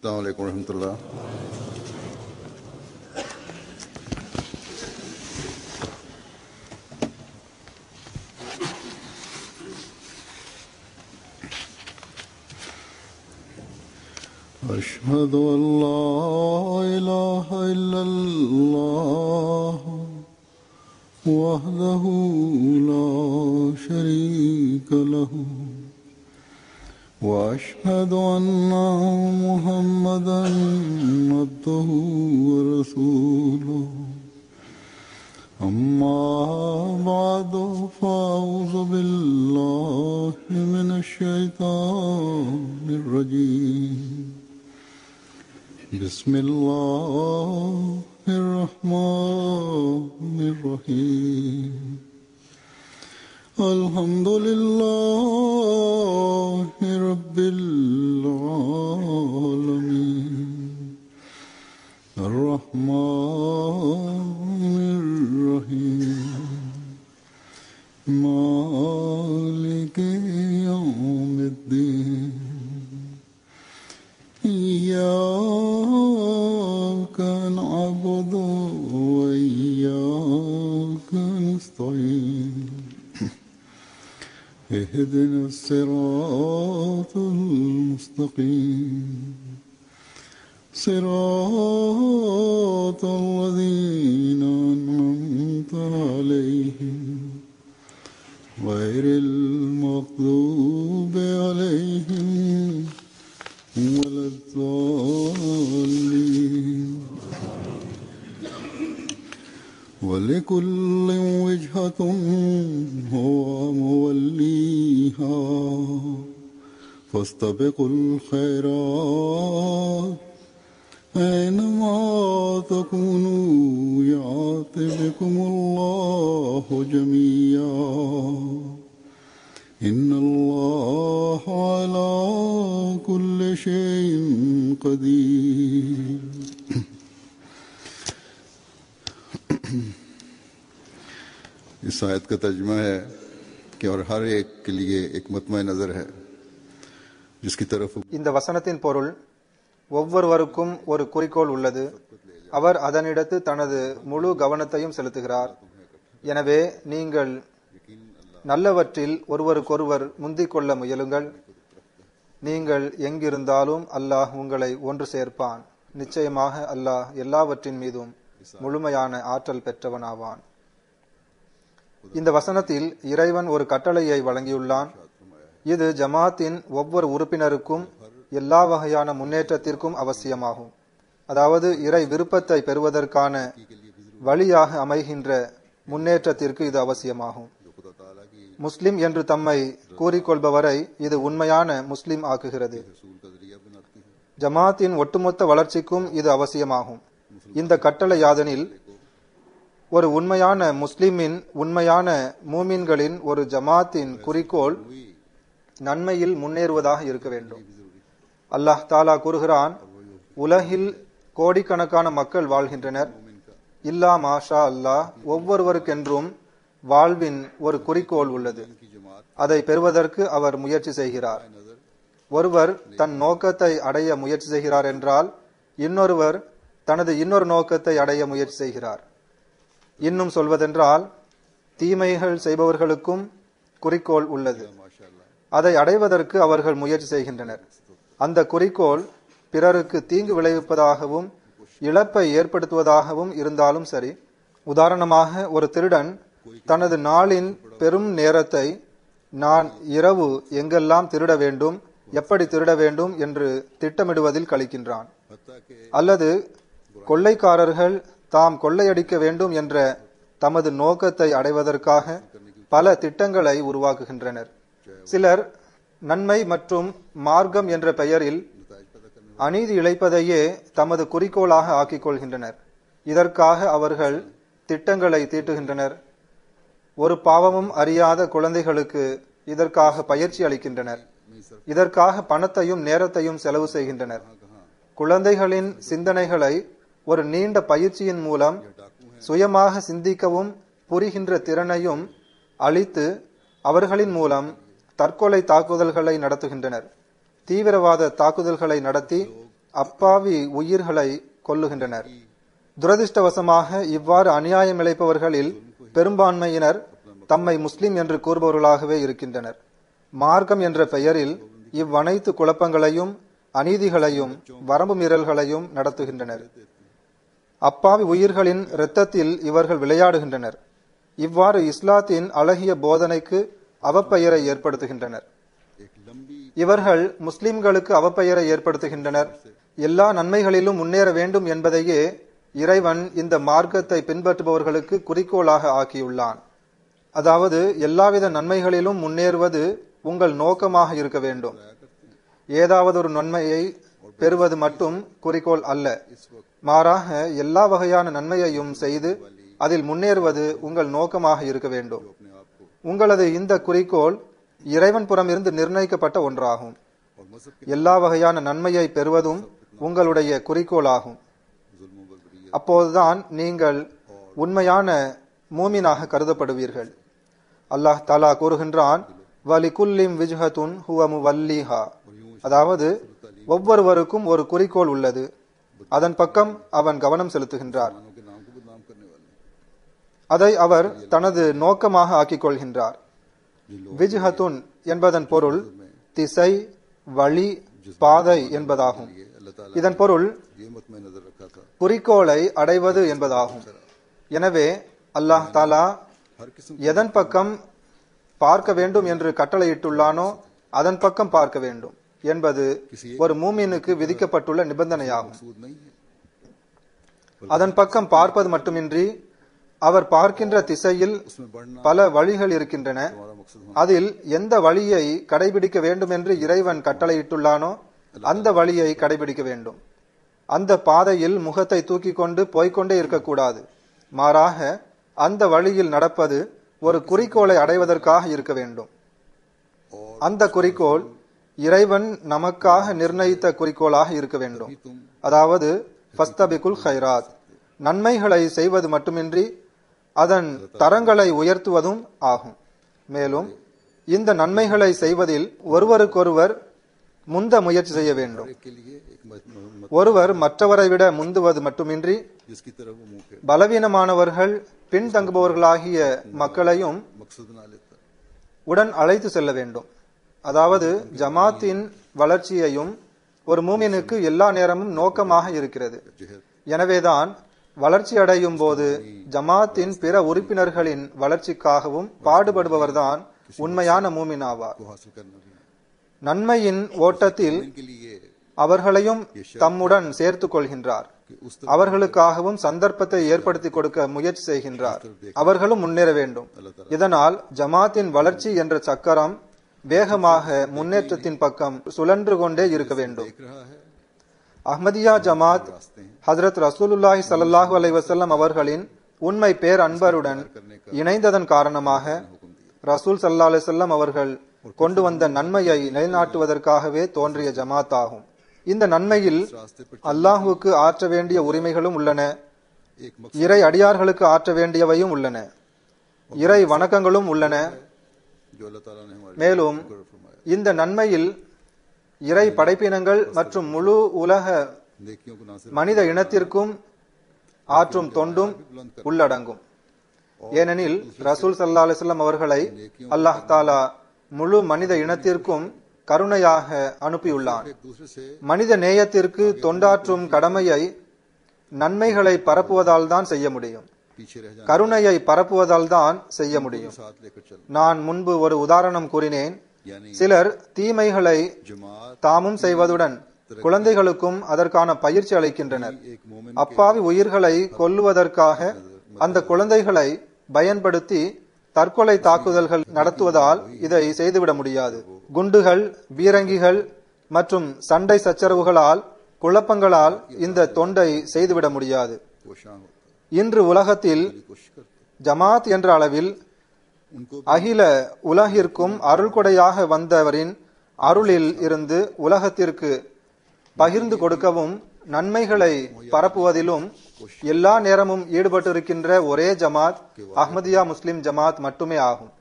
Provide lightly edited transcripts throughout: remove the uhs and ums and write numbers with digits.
अस्सलामु अलैकुम रहमतुल्लाह। أشهد أن لا إله إلا الله وحده لا شريك له وأشهد أن محمدا عبده ورسوله أما بعد فأعوذ بالله من الشيطان الرجيم بسم الله الرحمن الرحيم الحمد لله رب العالمين الرحمن الرحيم مالك يوم الدين إياك نعبد وإياك نستعين اهدنا الصراط المستقيم صراط الذين أنعمت عليهم غير المغضوب عليهم ولا الضالين ولكل وجهة هو موليها فاستبقوا الخيرات أينما تكونوا يأت بكم الله جميعا إن الله على كل شيء قدير इस आयत का तर्जुमा है कि और हर एक के लिए एक मतमय नजर है जिसकी तरफ இந்த வசனத்தின் பொருள் ஒவ்வொருவருக்கும் ஒரு குறிக்கோள் உள்ளது, அவர் அதனிடத்து தனது முழு கவனத்தையும் செலுத்துகிறார். எனவே நீங்கள் நல்லவற்றில் ஒருவருக்கொருவர் முந்திக் கொள்ள முயலுங்கள். நீங்கள் எங்கிருந்தாலும் அல்லாஹ் உங்களை ஒன்று சேர்ப்பான். நிச்சயமாக அல்லாஹ் எல்லாவற்றின் மீதும் முழுமையான ஆற்றல் பெற்றவனாவான். இந்த வசனத்தில் இறைவன் ஒரு கட்டளையை வழங்கியுள்ளான். இது ஜமாத்தின் ஒவ்வொரு உறுப்பினருக்கும் எல்லா வகையான முன்னேற்றத்திற்கும் அவசியமாகும். அதாவது இறை விருப்பத்தை பெறுவதற்கான வழியாக அமைகின்ற முன்னேற்றத்திற்கு இது அவசியமாகும். முஸ்லிம் என்று தம்மை கூறிக்கொள்பவரை இது உண்மையான முஸ்லிம் ஆக்குகிறது. ஜமாத்தின் ஒட்டுமொத்த வளர்ச்சிக்கும் இது அவசியமாகும். இந்த கட்டளை யாதனில் ஒரு உண்மையான முஸ்லிமின், உண்மையான மூமின்களின் ஒரு ஜமாத்தின் குறிக்கோள் நன்மையில் முன்னேறுவதாக இருக்க வேண்டும். அல்லாஹ் தாலா கூறுகிறான், உலகில் கோடிக்கணக்கான மக்கள் வாழ்கின்றனர். இல்லா மாஷா அல்லாஹ், ஒவ்வொருவருக்கென்றும் வாழ்வின் ஒரு குறிக்கோள் உள்ளது. அதை பெறுவதற்கு அவர் முயற்சி செய்கிறார். ஒருவர் தன் நோக்கத்தை அடைய முயற்சி செய்கிறார் என்றால் இன்னொருவர் தனது இன்னொரு நோக்கத்தை அடைய முயற்சி செய்கிறார். இன்னும் சொல்வதென்றால் தீமைகள் செய்பவர்களுக்கும் குறிக்கோள் உள்ளது. அதை அடைவதற்கு அவர்கள் முயற்சி செய்கின்றனர். அந்த குறிக்கோள் பிறருக்கு தீங்கு விளைவிப்பதாகவும் இழப்பை ஏற்படுத்துவதாகவும் இருந்தாலும் சரி. உதாரணமாக, ஒரு திருடன் தனது நாளின் பெரும் நேரத்தை நான் இரவு எங்கெல்லாம் திருட வேண்டும், எப்படி திருட வேண்டும் என்று திட்டமிடுவதில் கழிக்கின்றான். அல்லது கொள்ளைக்காரர்கள் தாம் கொள்ளையடிக்க வேண்டும் என்ற தமது நோக்கத்தை அடைவதற்காக பல திட்டங்களை உருவாக்குகின்றனர். சிலர் நன்மை மற்றும் மார்க்கம் என்ற பெயரில் அநீதி இழைப்பதையே தமது குறிக்கோளாக ஆக்கிக் கொள்கின்றனர். இதற்காக அவர்கள் திட்டங்களை தீட்டுகின்றனர். ஒரு பாவமும் அறியாத குழந்தைகளுக்கு இதற்காக பயிற்சி அளிக்கின்றனர். இதற்காக பணத்தையும் நேரத்தையும் செலவு செய்கின்றனர். குழந்தைகளின் சிந்தனைகளை ஒரு நீண்ட பயிற்சியின் மூலம் சுயமாக சிந்திக்கவும் புரிகின்ற திறனையும் அளித்து அவர்களின் மூலம் தற்கொலை தாக்குதல்களை நடத்துகின்றனர். தீவிரவாத தாக்குதல்களை நடத்தி அப்பாவி உயிர்களை கொல்லுகின்றனர். துரதிருஷ்டவசமாக இவ்வாறு அநியாயம் இழைப்பவர்களில் பெரும்பான்மையினர் தம்மை முஸ்லிம் என்று கூறுபவர்களாகவே இருக்கின்றனர். மார்க்கம் என்ற பெயரில் இவ்வனைத்து குழப்பங்களையும் அநீதிகளையும் வரம்பு மீறல்களையும் நடத்துகின்றனர். அப்பாவி உயிர்களின் இரத்தத்தில் இவர்கள் விளையாடுகின்றனர். இவ்வாறு இஸ்லாத்தின் அழகிய போதனைக்கு அவப்பெயரை ஏற்படுத்துகின்றனர். இவர்கள் முஸ்லிம்களுக்கு அவப்பெயரை ஏற்படுத்துகின்றனர். எல்லா நன்மைகளிலும் முன்னேற வேண்டும் என்பதையே இறைவன் இந்த மார்க்கத்தை பின்பற்றுபவர்களுக்கு குறிக்கோளாக ஆக்கியுள்ளான். அதாவது எல்லாவித நன்மைகளிலும் முன்னேறுவது உங்கள் நோக்கமாக இருக்க வேண்டும். ஏதாவது ஒரு நன்மையை பெறுவது மட்டும் குறிக்கோள் அல்ல. மாறாக எல்லா வகையான நன்மையையும் செய்து அதில் முன்னேறுவது உங்கள் நோக்கமாக இருக்க வேண்டும். உங்களது இந்த குறிக்கோள் இறைவன் புறமிருந்து நிர்ணயிக்கப்பட்ட ஒன்றாகும். எல்லா வகையான நன்மையை பெறுவதும் உங்களுடைய குறிக்கோளாகும். அப்போதுதான் நீங்கள் உண்மையான மூமினாக கருதப்படுவீர்கள். அல்லாஹ் தஆலா கூறுகின்றான், வலிகுல்லிம் விஜ்ஹத்துன் ஹுவ முவல்லிஹா, அதாவது ஒவ்வொருவருக்கும் ஒரு குறிக்கோள் உள்ளது, அதன் பக்கம் அவன் கவனம் செலுத்துகின்றார், அதை அவர் தனது நோக்கமாக ஆக்கிக் கொள்கின்றார். விஜ்ஹத்துன் என்பதன் பொருள் திசை, வழி, பாதை என்பதாகும். இதன் பொருள் குறிக்கோளை அடைவது என்பதாகும். எனவே அல்லாஹ் தஆலா எதன் பக்கம் பார்க்க வேண்டும் என்று கட்டளையிட்டுள்ளானோ அதன் பக்கம் பார்க்க வேண்டும் என்பது ஒரு மூமினுக்கு விதிக்கப்பட்டுள்ள நிபந்தனையாகும். அதன் பக்கம் பார்ப்பது மட்டுமின்றி அவர் பார்க்கின்ற திசையில் பல வழிகள் இருக்கின்றன. அதில் எந்த வழியை கடைபிடிக்க வேண்டும் என்று இறைவன் கட்டளையிட்டுள்ளானோ அந்த வழியை கடைபிடிக்க வேண்டும். அந்த பாதையில் முகத்தை தூக்கி கொண்டு போய்கொண்டே இருக்கக்கூடாது. மாறாக அந்த வழியில் நடப்பது ஒரு குறிக்கோளை அடைவதற்காக இருக்க வேண்டும். அந்த குறிக்கோள் இறைவன் நமக்காக நிர்ணயித்த குறிக்கோளாக இருக்க வேண்டும். அதாவது ஃபஸ்தபிகுல் ஹைராத், நன்மைகளை செய்வது மட்டுமின்றி அதன் தரங்களை உயர்த்துவதும் ஆகும். மேலும் இந்த நன்மைகளை செய்வதில் ஒருவருக்கொருவர் முந்த முயற்சி செய்ய வேண்டும். ஒருவர் மற்றவரை விட முந்துவது மட்டுமின்றி பலவீனமானவர்கள் பின்தங்குபவர்களாகிய மக்களையும் உடன் அழைத்து செல்ல வேண்டும். அதாவது ஜமாத்தின் வளர்ச்சியையும் ஒரு மூமினுக்கு எல்லா நேரமும் நோக்கமாக இருக்கிறது. எனவேதான் வளர்ச்சி அடையும் போது ஜமாத்தின் பிற உறுப்பினர்களின் வளர்ச்சிக்காகவும் பாடுபடுபவர்தான் உண்மையான மூமின் ஆவார். நன்மையின் ஓட்டத்தில் அவர்களையும் தம்முடன் சேர்த்துக் கொள்கின்றார். அவர்களுக்காகவும் சந்தர்ப்பத்தை ஏற்படுத்தி கொடுக்க முயற்சி செய்கின்றார். அவர்களும் முன்னேற வேண்டும். இதனால் ஜமாத்தின் வளர்ச்சி என்ற சக்கரம் வேகமாக முன்னேற்றத்தின் பக்கம் சுழன்று கொண்டே இருக்க வேண்டும். அஹ்மதியா ஜமாத் ஹஜ்ரத் ரசூலுல்லாஹி ஸல்லல்லாஹு அலைஹி வஸல்லம் அவர்களின் உண்மை பேர் அன்பருடன் இணைந்ததன் காரணமாக ரசூல் ஸல்லல்லாஹு அலைஹி வஸல்லம் அவர்கள் கொண்டு வந்த நன்மையை நிலைநாட்டுவதற்காகவே தோன்றிய ஜமாத் ஆகும். இந்த நன்மையில் அல்லாஹுவுக்கு ஆற்ற வேண்டிய உரிமைகளும் உள்ளன, இறை அடியார்களுக்கு ஆற்ற வேண்டியவையும் உள்ளன, இறை வணக்கங்களும் உள்ளன. மேலும் இந்த நன்மையில் இறை படைப்பினங்கள் மற்றும் முழு உலக மனித இனத்திற்கும் ஆற்றும் தொண்டும் உள்ளடங்கும். ஏனெனில் ரசூல் ஸல்லல்லாஹு அலைஹி வஸல்லம் அவர்களை அல்லாஹ் தஆலா முழு மனித இனத்திற்கும் கருணையாக அனுப்பியுள்ளான். மனித நேயத்திற்கு தொண்டாற்றும் கடமையை நன்மைகளை பரப்புவதால் தான் செய்ய முடியும், கருணையை பரப்புவதால் தான் செய்ய முடியும். நான் முன்பு ஒரு உதாரணம் கூறினேன். சிலர் தீமைகளை தாமும் செய்வதுடன் குழந்தைகளுக்கும் அதற்கான பயிற்சி அளிக்கின்றனர். அப்பாவி உயிர்களை கொல்லுவதற்காக அந்த குழந்தைகளை பயன்படுத்தி தற்கொலை தாக்குதல்கள் நடத்துவதால் இதை செய்துவிட முடியாது. குண்டுகள், பீரங்கிகள் மற்றும் சண்டை சச்சரவுகளால், குழப்பங்களால் இந்த தொண்டை செய்துவிட முடியாது. இன்று உலகத்தில் ஜமாத் என்ற அளவில் அகில உலகிற்கும் அருள் கொடையாக வந்தவரின் அருளில் இருந்து உலகத்திற்கு பகிர்ந்து கொடுக்கவும் நன்மைகளை பரப்புவதிலும் எல்லா நேரமும் ஈடுபட்டிருக்கின்ற ஒரே ஜமாத் அஹ்மதியா முஸ்லிம் ஜமாத் மட்டுமே ஆகும்.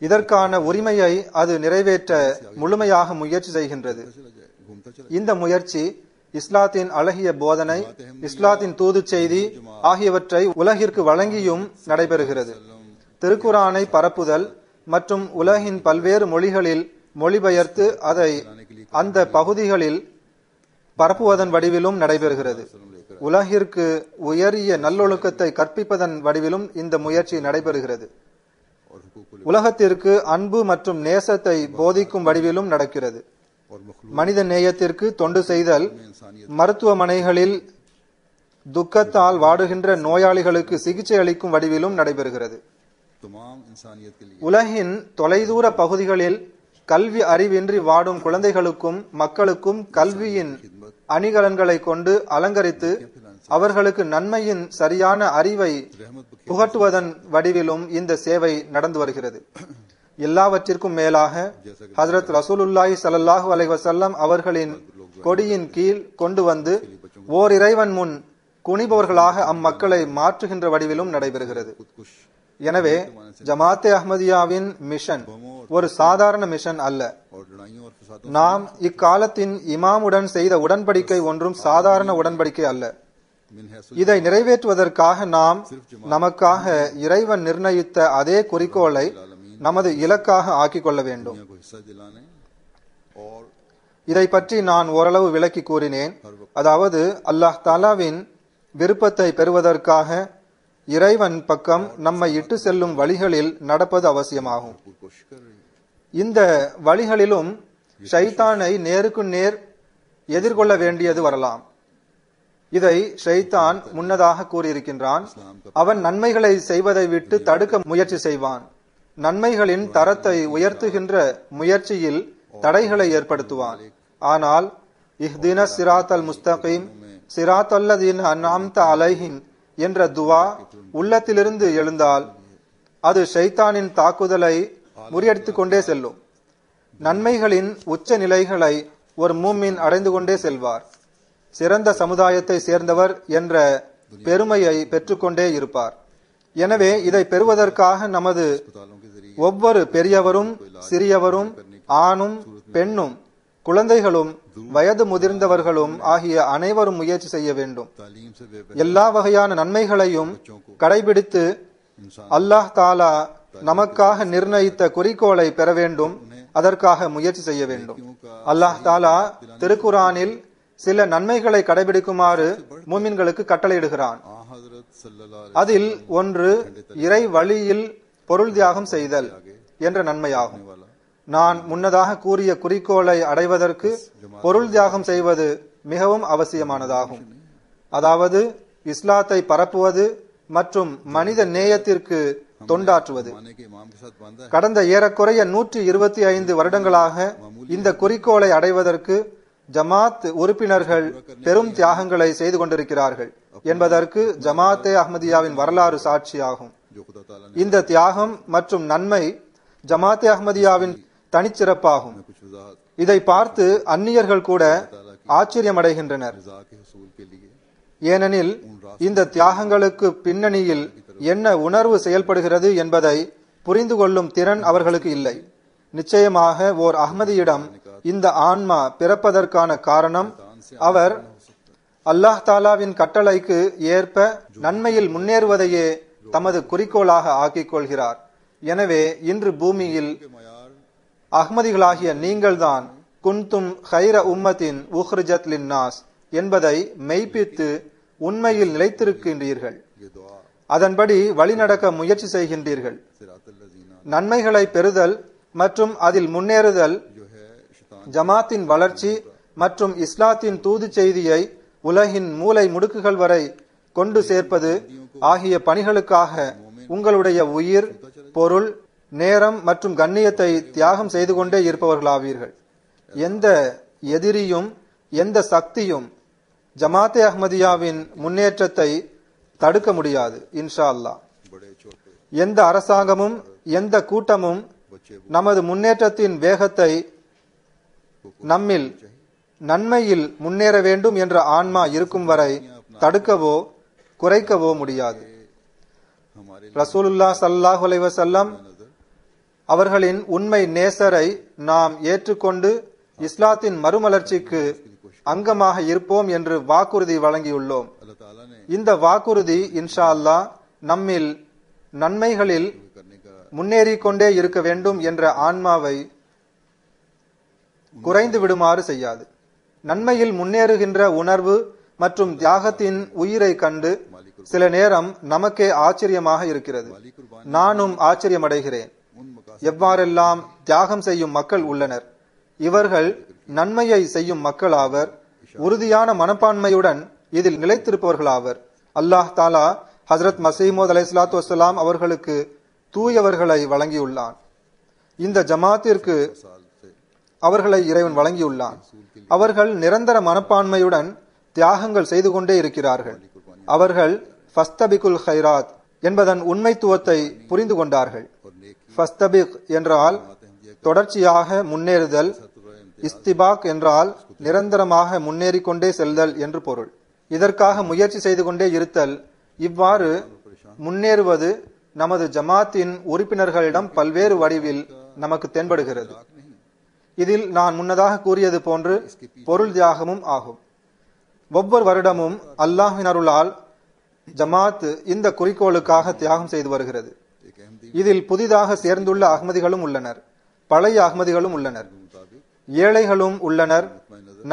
இதற்கான உரிமையை அது நிறைவேற்ற முழுமையாக முயற்சி செய்கின்றது. இந்த முயற்சி இஸ்லாத்தின் அழகிய போதனை, இஸ்லாத்தின் தூது செய்தி ஆகியவற்றை உலகிற்கு வழங்கியும் நடைபெறுகிறது. திருக்குரானை பரப்புதல் மற்றும் உலகின் பல்வேறு மொழிகளில் மொழிபெயர்த்து அதை அந்த பகுதிகளில் பரப்புவதன் வடிவிலும் நடைபெறுகிறது. உலகிற்கு உயரிய நல்லொழுக்கத்தை கற்பிப்பதன் வடிவிலும் இந்த முயற்சி நடைபெறுகிறது. உலகத்திற்கு அன்பு மற்றும் நேசத்தை போதிக்கும் வடிவிலும் நடக்கிறது. மனித நேயத்திற்கு தொண்டு செய்தல், மருத்துவமனைகளில் துக்கத்தால் வாடுகின்ற நோயாளிகளுக்கு சிகிச்சை அளிக்கும் வடிவிலும் நடைபெறுகிறது. உலகின் தொலைதூர பகுதிகளில் கல்வி அறிவின்றி வாடும் குழந்தைகளுக்கும் மக்களுக்கும் கல்வியின் அணிகலன்களை கொண்டு அலங்கரித்து அவர்களுக்கு நன்மையின் சரியான அறிவை புகட்டுவதன் வடிவிலும் இந்த சேவை நடந்து வருகிறது. எல்லாவற்றிற்கும் மேலாக ஹஜ்ரத் ரசூலுல்லாஹி ஸல்லல்லாஹு அலைஹி வஸல்லம் அவர்களின் கொடியின் கீழ் கொண்டு வந்து ஓர் இறைவன் முன் குனிபவர்களாக அம்மக்களை மாற்றுகின்ற வடிவிலும் நடைபெறுகிறது. எனவே ஜமாத்தே அஹ்மதியாவின் மிஷன் ஒரு சாதாரண மிஷன் அல்ல. நாம் இக்காலத்தின் இமாமுடன் செய்த உடன்படிக்கை ஒன்றும் சாதாரண உடன்படிக்கை அல்ல. இதை நிறைவேற்றுவதற்காக நாம் நமக்காக இறைவன் நிர்ணயித்த அதே குறிக்கோளை நமது இலக்காக ஆக்கிக் கொள்ள வேண்டும். இதை பற்றி நான் ஓரளவு விளக்கி கூறினேன். அதாவது அல்லாஹ் தஆலாவின் விருப்பத்தை பெறுவதற்காக இறைவன் பக்கம் நம்மை இட்டு செல்லும் வழிகளில் நடப்பது அவசியமாகும். இந்த வழிகளிலும் ஷைத்தானை நேருக்கு நேர் எதிர்கொள்ள வேண்டியது வரலாம். இதை ஷைத்தான் முன்னதாக கூறியிருக்கின்றான். அவன் நன்மைகளை செய்வதை விட்டு தடுக்க முயற்சி செய்வான். நன்மைகளின் தரத்தை உயர்த்துகின்ற முயற்சியில் தடைகளை ஏற்படுத்துவான். ஆனால் இஹ்தின சிராத்தல் முஸ்தகீம் சிராத்தல்லதீன அன்அம்த அலைஹிம் என்ற துவா உள்ளத்திலிருந்து எழுந்தால் அது ஷைத்தானின் தாக்குதலை முறியடித்துக் கொண்டே செல்லும். நன்மைகளின் உச்ச நிலைகளை ஒரு மூமின் அடைந்து கொண்டே செல்வார். சிறந்த சமுதாயத்தை சேர்ந்தவர் என்ற பெருமையை பெற்றுக்கொண்டே இருப்பார். எனவே இதை பெறுவதற்காக நமது ஒவ்வொரு பெரியவரும் சிறியவரும் ஆணும் பெண்ணும் குழந்தைகளும் வயது முதிர்ந்தவர்களும் ஆகிய அனைவரும் முயற்சி செய்ய வேண்டும். எல்லா வகையான நன்மைகளையும் கடைபிடித்து அல்லாஹ் தாலா நமக்காக நிர்ணயித்த குறிக்கோளை பெற வேண்டும். அதற்காக முயற்சி செய்ய வேண்டும். அல்லாஹ் தாலா திருக்குரானில் சில நன்மைகளை கடைபிடிக்குமாறு மூமின்களுக்கு கட்டளையிடுகிறான். அதில் ஒன்று இறை வழியில் பொருள் தியாகம் செய்தல் என்ற நன்மையாகும். நான் முன்னதாக கூறிய குறிக்கோளை அடைவதற்கு பொருள் தியாகம் செய்வது மிகவும் அவசியமானதாகும். அதாவது இஸ்லாத்தை பரப்புவது மற்றும் மனித நேயத்திற்கு தொண்டாற்றுவது. கடந்த ஏறக்குறைய 125 வருடங்களாக இந்த குறிக்கோளை அடைவதற்கு ஜமாத் உறுப்பினர்கள் பெரும் தியாகங்களை செய்து கொண்டிருக்கிறார்கள் என்பதற்கு ஜமாத்தே அஹ்மதியாவின் வரலாறு சாட்சியாகும். இந்த தியாகம் மற்றும் நன்மை ஜமாத்தே அஹ்மதியாவின் தனிச்சிறப்பாகும். இதை பார்த்து அந்நியர்கள் கூட ஆச்சரியமடைகின்றனர். ஏனெனில் இந்த தியாகங்களுக்கு பின்னணியில் என்ன உணர்வு செயல்படுகிறது என்பதை புரிந்து கொள்ளும் திறன் அவர்களுக்கு இல்லை. நிச்சயமாக ஓர் அஹ்மதியிடம் இந்த ஆன்மா பிறப்பதற்கான காரணம் அவர் அல்லாஹ் தாலாவின் கட்டளைக்கு ஏற்ப நன்மையில் முன்னேறுவதையே தமது குறிக்கோளாக ஆக்கிக் கொள்கிறார். எனவே இன்று பூமியில் அஹ்மதிகளாகிய நீங்கள்தான் குன்தும் ஹைர உம்மத்தின் உஹ்ரிஜத் லின்னாஸ் என்பதை மெய்ப்பித்து உண்மையில் நிலைத்திருக்கின்றீர்கள். அதன்படி வழிநடக்க முயற்சி செய்கின்றீர்கள். நன்மைகளை பெறுதல் மற்றும் அதில் முன்னேறுதல், ஜமாத்தின் வளர்ச்சி மற்றும் இஸ்லாத்தின் தூது செய்தியை உலகின் மூலை முடுக்குகள் வரை கொண்டு சேர்ப்பது ஆகிய பணிகளுக்காக உங்களுடைய உயிர், பொருள், நேரம் மற்றும் கண்ணியத்தை தியாகம் செய்து கொண்டே இருப்பவர்களாவீர்கள். எந்த எதிரியும் எந்த சக்தியும் ஜமாத்தே அஹ்மதியாவின் முன்னேற்றத்தை தடுக்க முடியாது. இன்ஷா அல்லாஹ். எந்த அரசாங்கமும் எந்த கூட்டமும் நமது முன்னேற்றத்தின் வேகத்தை நம்மில் நன்மையில் முன்னேற வேண்டும் என்ற ஆன்மா இருக்கும் வரை தடுக்கவோ குறைக்கவோ முடியாது. ரசூலுல்லாஹ் ஸல்லல்லாஹு அலைஹி வஸல்லம் அவர்களின் உண்மை நேசரை நாம் ஏற்றுக்கொண்டு இஸ்லாத்தின் மறுமலர்ச்சிக்கு அங்கமாக இருப்போம் என்று வாக்குறுதி வழங்கியுள்ளோம். अल्लाह ताला ने இந்த வாக்குறுதி இன்ஷா அல்லாஹ் நம்மில் நன்மைகளில் करने का முன்னேறிக் கொண்டே இருக்க வேண்டும் என்ற ஆன்மாவை குறைந்து விடுமாறு செய்யாது. நன்மையில் முன்னேறுகின்ற உணர்வு மற்றும் தியாகத்தின் உயிரை கண்டு சில நேரம் நமக்கே ஆச்சரியமாக இருக்கிறது. நானும் ஆச்சரியமடைகிறேன். எவ்வாறெல்லாம் தியாகம் செய்யும் மக்கள் உள்ளனர். இவர்கள் நன்மையை செய்யும் மக்கள் ஆவர். உறுதியான மனப்பான்மையுடன் இதில் நிலைத்திருப்பவர்களாவர். அல்லாஹ் தாலா ஹஜ்ரத் மசீமோத் அலைஹிஸ்ஸலாத்து வஸ்ஸலாம் அவர்களுக்கு தூயவர்களை வழங்கியுள்ளான். இந்த ஜமாத்திற்கு அவர்களை இறைவன் வழங்கியுள்ளான். அவர்கள் நிரந்தர மனப்பான்மையுடன் தியாகங்கள் செய்து கொண்டே இருக்கிறார்கள். அவர்கள் ஃபஸ்தபிகுல் ஹைராத் என்பதன் உண்மைத்துவத்தை புரிந்து கொண்டார்கள். ஃபஸ்தபிக் என்றால் தொடர்ச்சியாக முன்னேறுதல், இஸ்திபாக் என்றால் நிரந்தரமாக முன்னேறிக் கொண்டே செல்தல் என்று பொருள். இதற்காக முயற்சி செய்து கொண்டே இருத்தல். இவ்வாறு முன்னேறுவது நமது ஜமாத்தின் உறுப்பினர்களிடம் பல்வேறு வடிவில் நமக்கு தென்படுகிறது. இதில் நான் முன்னதாக கூறியது போன்று பொருள் தியாகமும் ஆகும். ஒவ்வொரு வருடமும் அல்லாஹ்வின் அருளால் ஜமாத் இந்த குறிக்கோளுக்காக தியாகம் செய்து வருகிறது. இதில் புதிதாக சேர்ந்துள்ள அஹ்மதிகளும் உள்ளனர், பழைய அஹ்மதிகளும் உள்ளனர், ஏழைகளும் உள்ளனர்,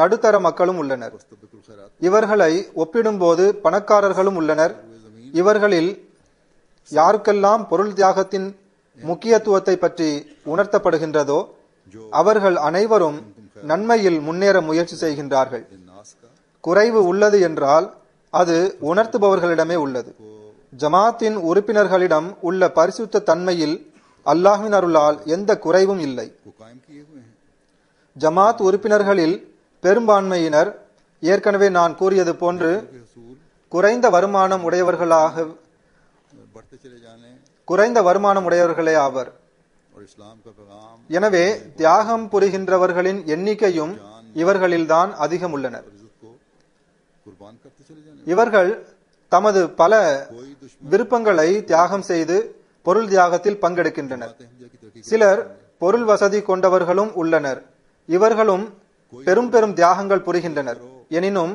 நடுத்தர மக்களும் உள்ளனர். இவர்களை ஒப்பிடும்போது பணக்காரர்களும் உள்ளனர். இவர்களில் யாருக்கெல்லாம் பொருள் தியாகத்தின் முக்கியத்துவத்தை பற்றி உணர்த்தப்படுகின்றதோ அவர்கள் அனைவரும் நன்மையில் முன்னேற முயற்சி செய்கின்றார்கள். குறைவு உள்ளது என்றால் அது உணர்த்துபவர்களிடமே உள்ளது. ஜமாத்தின் உறுப்பினர்களிடம் உள்ள பரிசுத்த தன்மையில் அல்லாஹ்வின் அருளால் எந்த குறைவும் இல்லை. ஜமாத் உறுப்பினர்களில் பெரும்பான்மையினர் ஏற்கனவே நான் கூறியது போன்று குறைந்த வருமானம் உடையவர்களே ஆவர். எனவே தியாகம் புரிகின்றவர்களின் எண்ணிக்கையும் இவர்களில்தான் அதிகம் உள்ளனர். இவர்கள் தமது பல விருப்பங்களை தியாகம் செய்து பொருள் தியாகத்தில் பங்கெடுக்கின்றனர். சிலர் பொருள் வசதி கொண்டவர்களும் உள்ளனர். இவர்களும் பெரும் பெரும் தியாகங்கள் புரிகின்றனர். எனினும்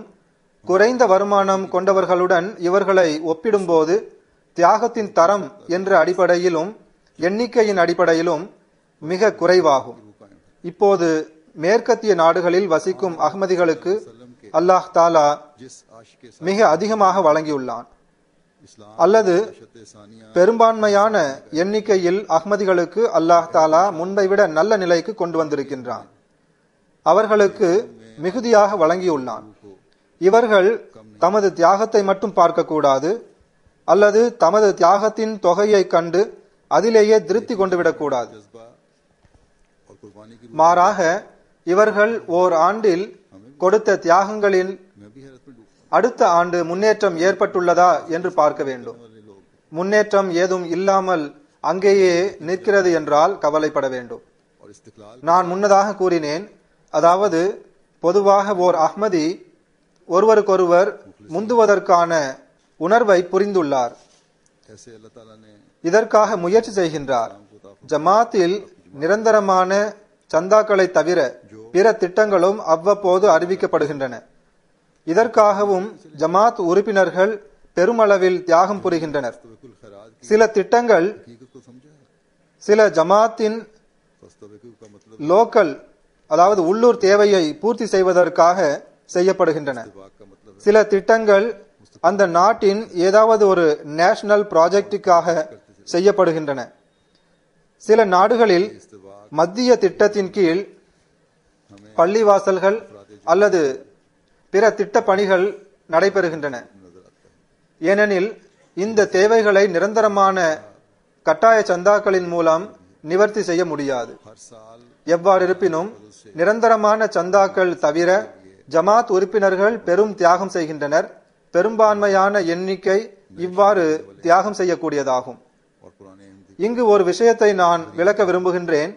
குறைந்த வருமானம் கொண்டவர்களுடன் இவர்களை ஒப்பிடும்போது தியாகத்தின் தரம் என்ற அடிப்படையிலும் எண்ணிக்கையின் அடிப்படையிலும் மிக குறைவாகும். இப்போது மேற்கத்திய நாடுகளில் வசிக்கும் அஹ்மதிகளுக்கு அல்லாஹ் தாலா மிக அதிகமாக வழங்கியுள்ளான். அல்லது பெரும்பான்மையான எண்ணிக்கையில் அஹ்மதிகளுக்கு அல்லாஹ் தாலா முன்பை விட நல்ல நிலைக்கு கொண்டு வந்திருக்கின்றான். அவர்களுக்கு மிகுதியாக வழங்கியுள்ளான். இவர்கள் தமது தியாகத்தை மட்டும் பார்க்கக்கூடாது, அல்லது தமது தியாகத்தின் தொகையை கண்டு அதிலேயே திருப்தி கொண்டு விடக்கூடாது. மாறாக இவர்கள் ஓர் ஆண்டில் கொடுத்த தியாகங்களில் அடுத்த ஆண்டு முன்னேற்றம் ஏற்பட்டுள்ளதா என்று பார்க்க வேண்டும். முன்னேற்றம் ஏதும் இல்லாமல் அங்கேயே நிற்கிறது என்றால் கவலைப்பட வேண்டும். நான் முன்னதாக கூறினேன், அதாவது பொதுவாக ஓர் அஹ்மதி ஒருவருக்கொருவர் முந்துவதற்கான உணர்வை புரிந்துள்ளார். இதற்காக முயற்சி செய்கின்றார். ஜமாத்தில் நிரந்தரமான சந்தாக்களை தவிர பிற திட்டங்களும் அவ்வப்போது அறிவிக்கப்படுகின்றன. இதற்காகவும் ஜமாத் உறுப்பினர்கள் பெருமளவில் தியாகம் புரிகின்றனர். சில திட்டங்கள் சில ஜமாத்தின் லோக்கல், அதாவது உள்ளூர் தேவையை பூர்த்தி செய்வதற்காக செய்யப்படுகின்றன. சில திட்டங்கள் அந்த நாட்டின் ஏதாவது ஒரு நேஷனல் ப்ராஜெக்டுக்காக செய்யப்படுகின்றன. சில நாடுகளில் மத்திய திட்டத்தின் கீழ் பள்ளிவாசல்கள் அல்லது பிற திட்ட பணிகள் நடைபெறுகின்றன. ஏனெனில் இந்த தேவைகளை நிரந்தரமான கட்டாய சந்தாக்களின் மூலம் நிவர்த்தி செய்ய முடியாது. எவ்வாறு இருப்பினும் நிரந்தரமான சந்தாக்கள் தவிர ஜமாத் உறுப்பினர்கள் பெரும் தியாகம் செய்கின்றனர். பெரும்பான்மையான எண்ணிக்கை இவ்வாறு தியாகம் செய்யக்கூடியதாகும். இங்கு ஒரு விஷயத்தை நான் விளக்க விரும்புகின்றேன்.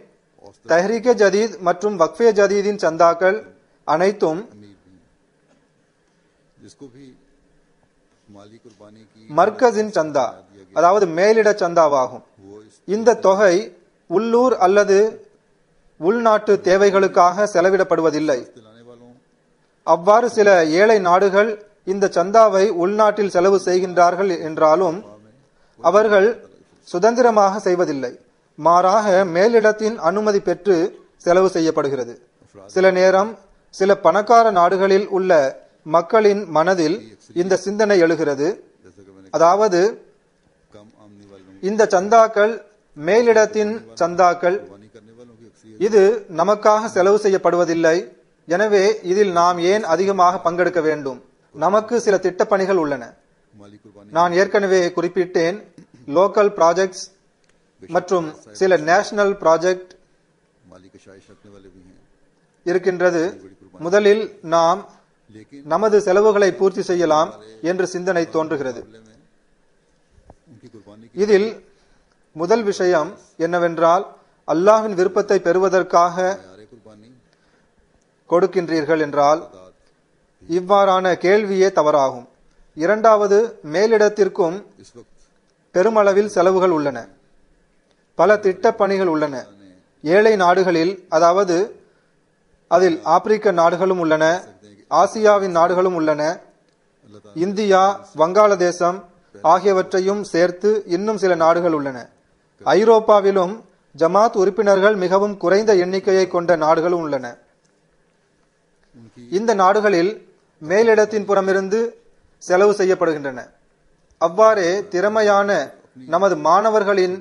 தஹ்ரீகே ஜதீத் மற்றும் வக்ஃபே ஜதீதின் சந்தாக்கள் அனைத்தும் மர்கஸின் சந்தா, அதாவது மேலிட சந்தாவாகும். இந்த தொகை உள்ளூர் அல்லது உள்நாட்டு தேவைகளுக்காக செலவிடப்படுவதில்லை. அவ்வாறு சில ஏழை நாடுகள் இந்த சந்தாவை உள்நாட்டில் செலவு செய்கின்றார்கள் என்றாலும் அவர்கள் சுதந்திரமாக செய்வதில்லை. மாறாக மேலிடத்தின் அனுமதி பெற்று செலவு செய்யப்படுகிறது. சில நேரம் சில பணக்கார நாடுகளில் உள்ள மக்களின் மனதில் இந்த சிந்தனை எழுகிறது, அதாவது இந்த சந்தாக்கள் மேலிடத்தின் சந்தாக்கள், இது நமக்காக செலவு செய்யப்படுவதில்லை, எனவே இதில் நாம் ஏன் அதிகமாக பங்கெடுக்க வேண்டும்? நமக்கு சில திட்டப்பணிகள் உள்ளன. நான் ஏற்கனவே குறிப்பிட்டேன், லோக்கல் ப்ராஜெக்ட்ஸ் மற்றும் சில நேஷனல் ப்ராஜெக்ட் இருக்கின்றது. முதலில் நாம் நமது செலவுகளை பூர்த்தி செய்யலாம் என்று சிந்தனை தோன்றுகிறது. இதில் முதல் விஷயம் என்னவென்றால், அல்லாஹ்வின் விருப்பத்தை பெறுவதற்காக கொடுக்கின்றீர்கள் என்றால் இவ்வாறான கேள்வியே தவறாகும். இரண்டாவது, மேலிடத்திற்கும் பெருமளவில் செலவுகள் உள்ளன, பல திட்டப்பணிகள் உள்ளன. ஏழை நாடுகளில், அதாவது அதில் ஆப்பிரிக்க நாடுகளும் உள்ளன, ஆசியாவின் நாடுகளும் உள்ளன, இந்தியா, வங்காளதேசம் ஆகியவற்றையும் சேர்த்து இன்னும் சில நாடுகள் உள்ளன. ஐரோப்பாவிலும் ஜமாத் உறுப்பினர்கள் மிகவும் குறைந்த எண்ணிக்கையை கொண்ட நாடுகளும் உள்ளன. இந்த நாடுகளில் மேலிடத்தின் புறமிருந்து செலவு செய்யப்படுகின்றன. அவ்வாறே திறமையான நமது மாணவர்களின்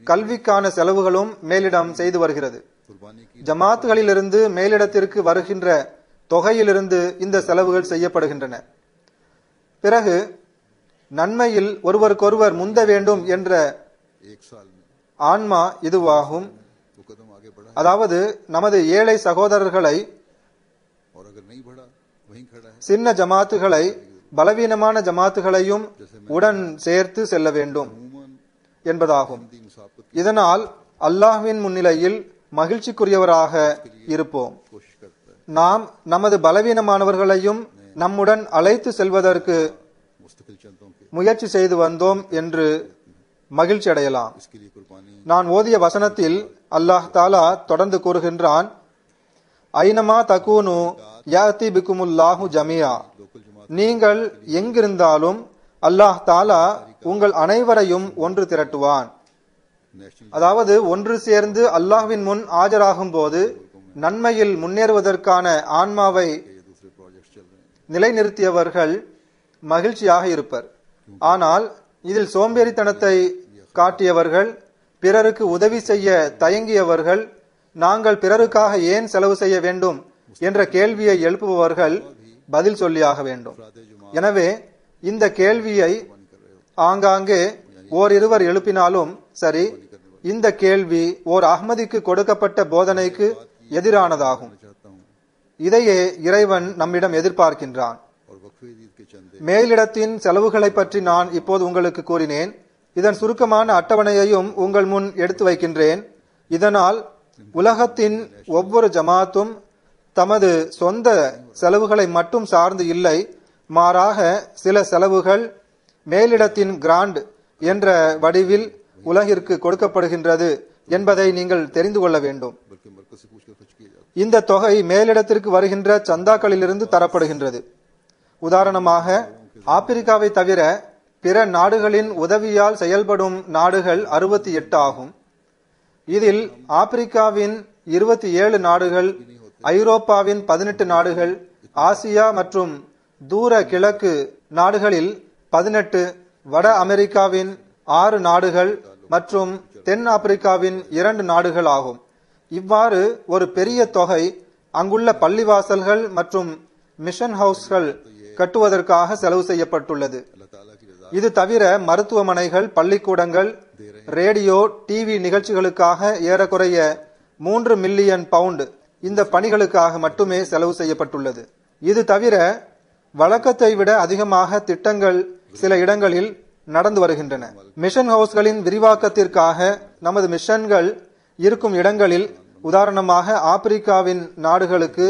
கல்விக்கான செலவுகளும் மேலிடம் செய்து வருகிறது. ஜமாத்துகளிலிருந்து மேலிடத்திற்கு வருகின்ற தொகையிலிருந்து இந்த செலவுகள் செய்யப்படுகின்றன. பிறகு நன்மையில் ஒருவருக்கொருவர் முந்த வேண்டும் என்ற ஆன்மா இதுவாகும். அதாவது நமது ஏழை சகோதரர்களை, சின்ன ஜமாத்துகளை, பலவீனமான ஜமாத்துகளையும் உடன் சேர்த்து செல்ல வேண்டும் என்பதாகும். இதனால் அல்லாஹ்வின் முன்னிலையில் மகிழ்ச்சிக்குரியவராக இருப்போம். நாம் நமது பலவீனமானவர்களையும் நம்முடன் அழைத்து செல்வதற்கு முயற்சி செய்து வந்தோம் என்று மகிழ்ச்சி அடையலாம். நான் ஓதிய வசனத்தில் அல்லாஹ் தாலா தொடர்ந்து கூறுகின்றான், ஐனமா தகூனு யாத்தி பிக்குமுல்லாஹு ஜமியா, நீங்கள் எங்கிருந்தாலும் அல்லாஹ் தாலா உங்கள் அனைவரையும் ஒன்று திரட்டுவான். அதாவது ஒன்று சேர்ந்து அல்லாஹ்வின் முன் ஆஜராகும் போது நன்மையில் முன்னேறுவதற்கான ஆன்மாவை நிலைநிறுத்தியவர்கள் மகிழ்ச்சியாக இருப்பர். ஆனால் இதில் சோம்பேறித்தனத்தை காட்டியவர்கள், பிறருக்கு உதவி செய்ய தயங்கியவர்கள், நாங்கள் பிறருக்காக ஏன் செலவு செய்ய வேண்டும் என்ற கேள்வியை எழுப்புபவர்கள் பதில் சொல்லியாக வேண்டும். எனவே இந்த கேள்வியை ஆங்காங்கே ஓரிருவர் எழுப்பினாலும் சரி, இந்த கேள்வி ஓர் அஹ்மதிக்கு கொடுக்கப்பட்ட போதனைக்கு எதிரானதாகும். இதையே இறைவன் நம்மிடம் எதிர்பார்க்கின்றான். மேலிடத்தின் செலவுகளை பற்றி நான் இப்போது உங்களுக்கு கூறினேன். இதன் சுருக்கமான அட்டவணையையும் உங்கள் முன் எடுத்து வைக்கின்றேன். இதனால் உலகத்தின் ஒவ்வொரு ஜமாத்தும் தமது சொந்த செலவுகளை மட்டும் சார்ந்து இல்லை, மாறாக சில செலவுகள் மேலிடத்தின் கிராண்ட் என்ற வடிவில் உலகிற்கு கொடுக்கப்படுகின்றது என்பதை நீங்கள் தெரிந்து கொள்ள வேண்டும். இந்த தொகை மேலிடத்திற்கு வருகின்ற சந்தாக்களிலிருந்து தரப்படுகின்றது. உதாரணமாக ஆப்பிரிக்காவை தவிர பிற நாடுகளின் உதவியால் செயல்படும் நாடுகள் 68 ஆகும். இதில் ஆப்பிரிக்காவின் 27 நாடுகள், ஐரோப்பாவின் 18 நாடுகள், ஆசியா மற்றும் தூர கிழக்கு நாடுகளில் 18, வட அமெரிக்காவின் 6 நாடுகள் மற்றும் தென் ஆப்பிரிக்காவின் 2 நாடுகள் ஆகும். இவ்வாறு ஒரு பெரிய தொகை அங்குள்ள பள்ளிவாசல்கள் மற்றும் மிஷன் ஹவுஸ்கள் கட்டுவதற்காக செலவு செய்யப்பட்டுள்ளது. இது தவிர மருத்துவமனைகள், பள்ளிக்கூடங்கள், ரேடியோ, டிவி நிகழ்ச்சிகளுக்காக ஏறக்குறைய 3 மில்லியன் பவுண்ட் இந்த பணிகளுக்காக மட்டுமே செலவு செய்யப்பட்டுள்ளது. இது தவிர வழக்கத்தை விட அதிகமாக திட்டங்கள் சில இடங்களில் நடந்து வருகின்றன. மிஷன் ஹவுஸ்களின் விரிவாக்கத்திற்காக நமது மிஷன்கள் இருக்கும் இடங்களில், உதாரணமாக ஆப்பிரிக்காவின் நாடுகளுக்கு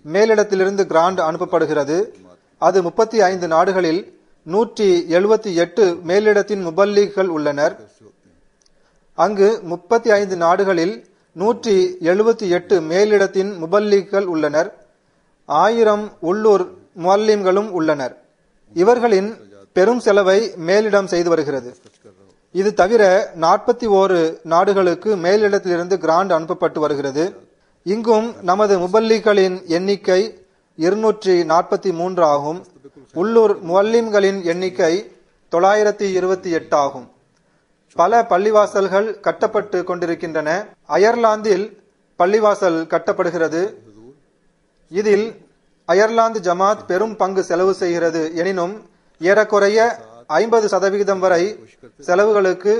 மேலிடத்திலிருந்து கிராண்ட் அனுப்பப்படுகிறது. அது 35 நாடுகளில் 178 மேலிடத்தின் முபல்லிகள் உள்ளனர். அங்கு 35 நாடுகளில் 178 மேலிடத்தின் முபல்லிகள் உள்ளனர். 1000 உள்ளூர் முஅல்லிம்களும் உள்ளனர். இவர்களின் பெரும் செலவை மேலிடம் செய்து வருகிறது. இது தவிர 41 நாடுகளுக்கு மேலிடத்திலிருந்து கிராண்ட் அனுப்பப்பட்டு வருகிறது. இங்கும் நமது முபல்லிகளின் எண்ணிக்கை 243 ஆகும். உள்ளூர் முஅல்லிம்களின் எண்ணிக்கை 928 ஆகும். பல பள்ளிவாசல்கள் கட்டப்பட்டு கொண்டிருக்கின்றன. அயர்லாந்தில் பள்ளிவாசல் கட்டப்படுகிறது. இதில் அயர்லாந்து ஜமாத் பெரும் பங்கு செலவு செய்கிறது. எனினும் ஏறக்குறைய 50% வரை செலவுகளுக்கு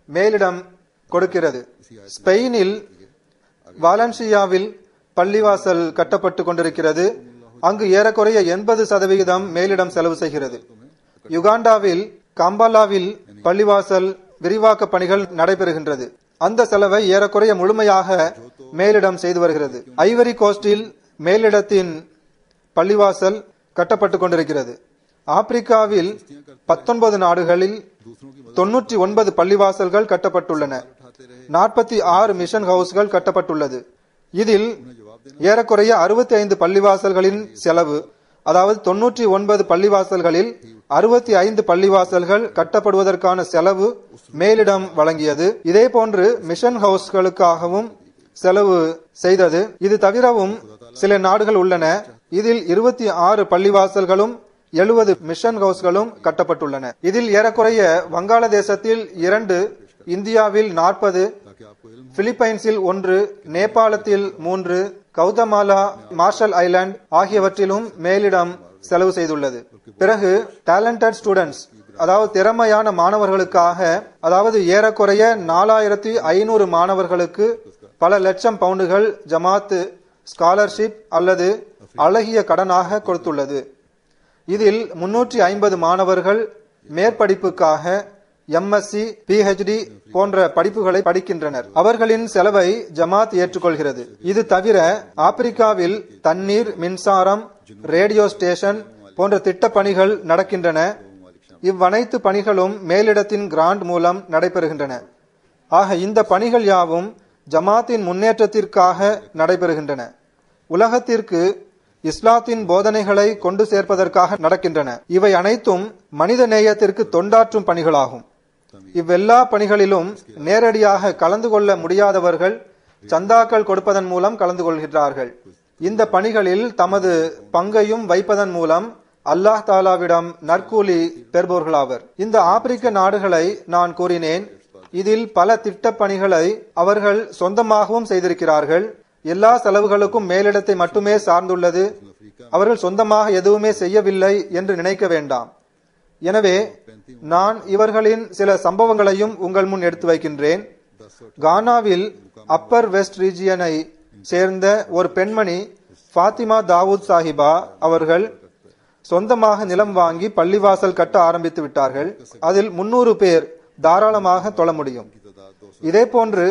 மேலிடம் கொடுக்கிறது. ஸ்பெயினில் வாலன்சியாவில் பள்ளிவாசல் கட்டப்பட்டு கொண்டிருக்கிறது. அங்கு ஏறக்குறைய 80% மேலிடம் செலவு செய்கிறது. யுகாண்டாவில் கம்பாலாவில் பள்ளிவாசல் விரிவாக்க பணிகள் நடைபெறுகின்றது. அந்த செலவை ஏறக்குறைய முழுமையாக மேலிடம் செய்து வருகிறது. ஐவரி கோஸ்டில் மேலிடத்தின் பள்ளிவாசல் கட்டப்பட்டு கொண்டிருக்கிறது. ஆப்பிரிக்காவில் 19 நாடுகளில் 99 பள்ளிவாசல்கள் கட்டப்பட்டுள்ளன. 46 மிஷன் ஹவுஸ்கள் கட்டப்பட்டுள்ளது. இதில் ஏறக்குறைய 65 பள்ளிவாசல்களின் செலவு, அதாவது 99 பள்ளிவாசல்களில் 65 பள்ளிவாசல்கள் கட்டப்படுவதற்கான செலவு மேலிடம் வழங்கியது. இதே போன்று மிஷன் ஹவுஸ்களுக்காகவும் செலவு செய்தது. இது தவிரவும் சில நாடுகள் உள்ளன. இதில் 26 பள்ளிவாசல்களும் 70 மிஷன் ஹவுஸ்களும் கட்டப்பட்டுள்ளன. இதில் ஏறக்குறைய வங்காளதேசத்தில் 2, இந்தியாவில் 40, பிலிப்பைன்ஸில் 1, நேபாளத்தில் 3, கவுதமாலா, மார்ஷல் ஐலாண்ட் ஆகியவற்றிலும் மேலிடம் செலவு செய்துள்ளது. பிறகு டேலண்டட் ஸ்டூடெண்ட்ஸ், அதாவது திறமையான மாணவர்களுக்காக, அதாவது ஏறக்குறைய 4500 மாணவர்களுக்கு பல லட்சம் பவுண்டுகள் ஜமாத் ஸ்காலர்ஷிப் அல்லது அழகிய கடனாக கொடுத்துள்ளது. இதில் 350 மாணவர்கள் மேற்படிப்புக்காக எம்எஸ்சி, பிஹெச்டி போன்ற படிப்புகளை படிக்கின்றனர். அவர்களின் செலவை ஜமாத் ஏற்றுக்கொள்கிறது. இது தவிர ஆப்பிரிக்காவில் தண்ணீர், மின்சாரம், ரேடியோ ஸ்டேஷன் போன்ற திட்ட பணிகள் நடக்கின்றன. இவ்வனைத்து பணிகளும் மேலிடத்தின் கிராண்ட் மூலம் நடைபெறுகின்றன. ஆக இந்த பணிகள் யாவும் ஜமாத்தின் முன்னேற்றத்திற்காக நடைபெறுகின்றன. உலகத்திற்கு இஸ்லாத்தின் போதனைகளை கொண்டு சேர்ப்பதற்காக நடக்கின்றன. இவை அனைத்தும் மனித நேயத்திற்கு தொண்டாற்றும் பணிகளாகும். இவ்வெல்லா பணிகளிலும் நேரடியாக கலந்து கொள்ள முடியாதவர்கள் சந்தாக்கள் கொடுப்பதன் மூலம் கலந்து கொள்கிறார்கள். இந்த பணிகளில் தமது பங்கையும் வைப்பதன் மூலம் அல்லாஹ் தாலாவிடம் நற்கூலி பெறுபவர்களாவர். இந்த ஆப்பிரிக்க நாடுகளை நான் கூறினேன். இதில் பல திட்ட பணிகளை அவர்கள் சொந்தமாகவும் செய்திருக்கிறார்கள். எல்லா செலவுகளுக்கும் மேலிடத்தை மட்டுமே சார்ந்துள்ளது. அவர்கள் சொந்தமாக எதுவுமே செய்யவில்லை என்று நினைக்க வேண்டாம். எனவே நான் இவர்களின் சில சம்பவங்களையும் உங்கள் முன் எடுத்து வைக்கின்றேன். கானாவில் அப்பர் வெஸ்ட் ரீஜியனை சேர்ந்த ஒரு பெண்மணி ஃபாத்திமா தாவூத் சாஹிபா அவர்கள் சொந்தமாக நிலம் வாங்கி பள்ளிவாசல் கட்ட ஆரம்பித்து விட்டார்கள். அதில் 300 பேர் தாராளமாக தொழ முடியும். இதே போன்று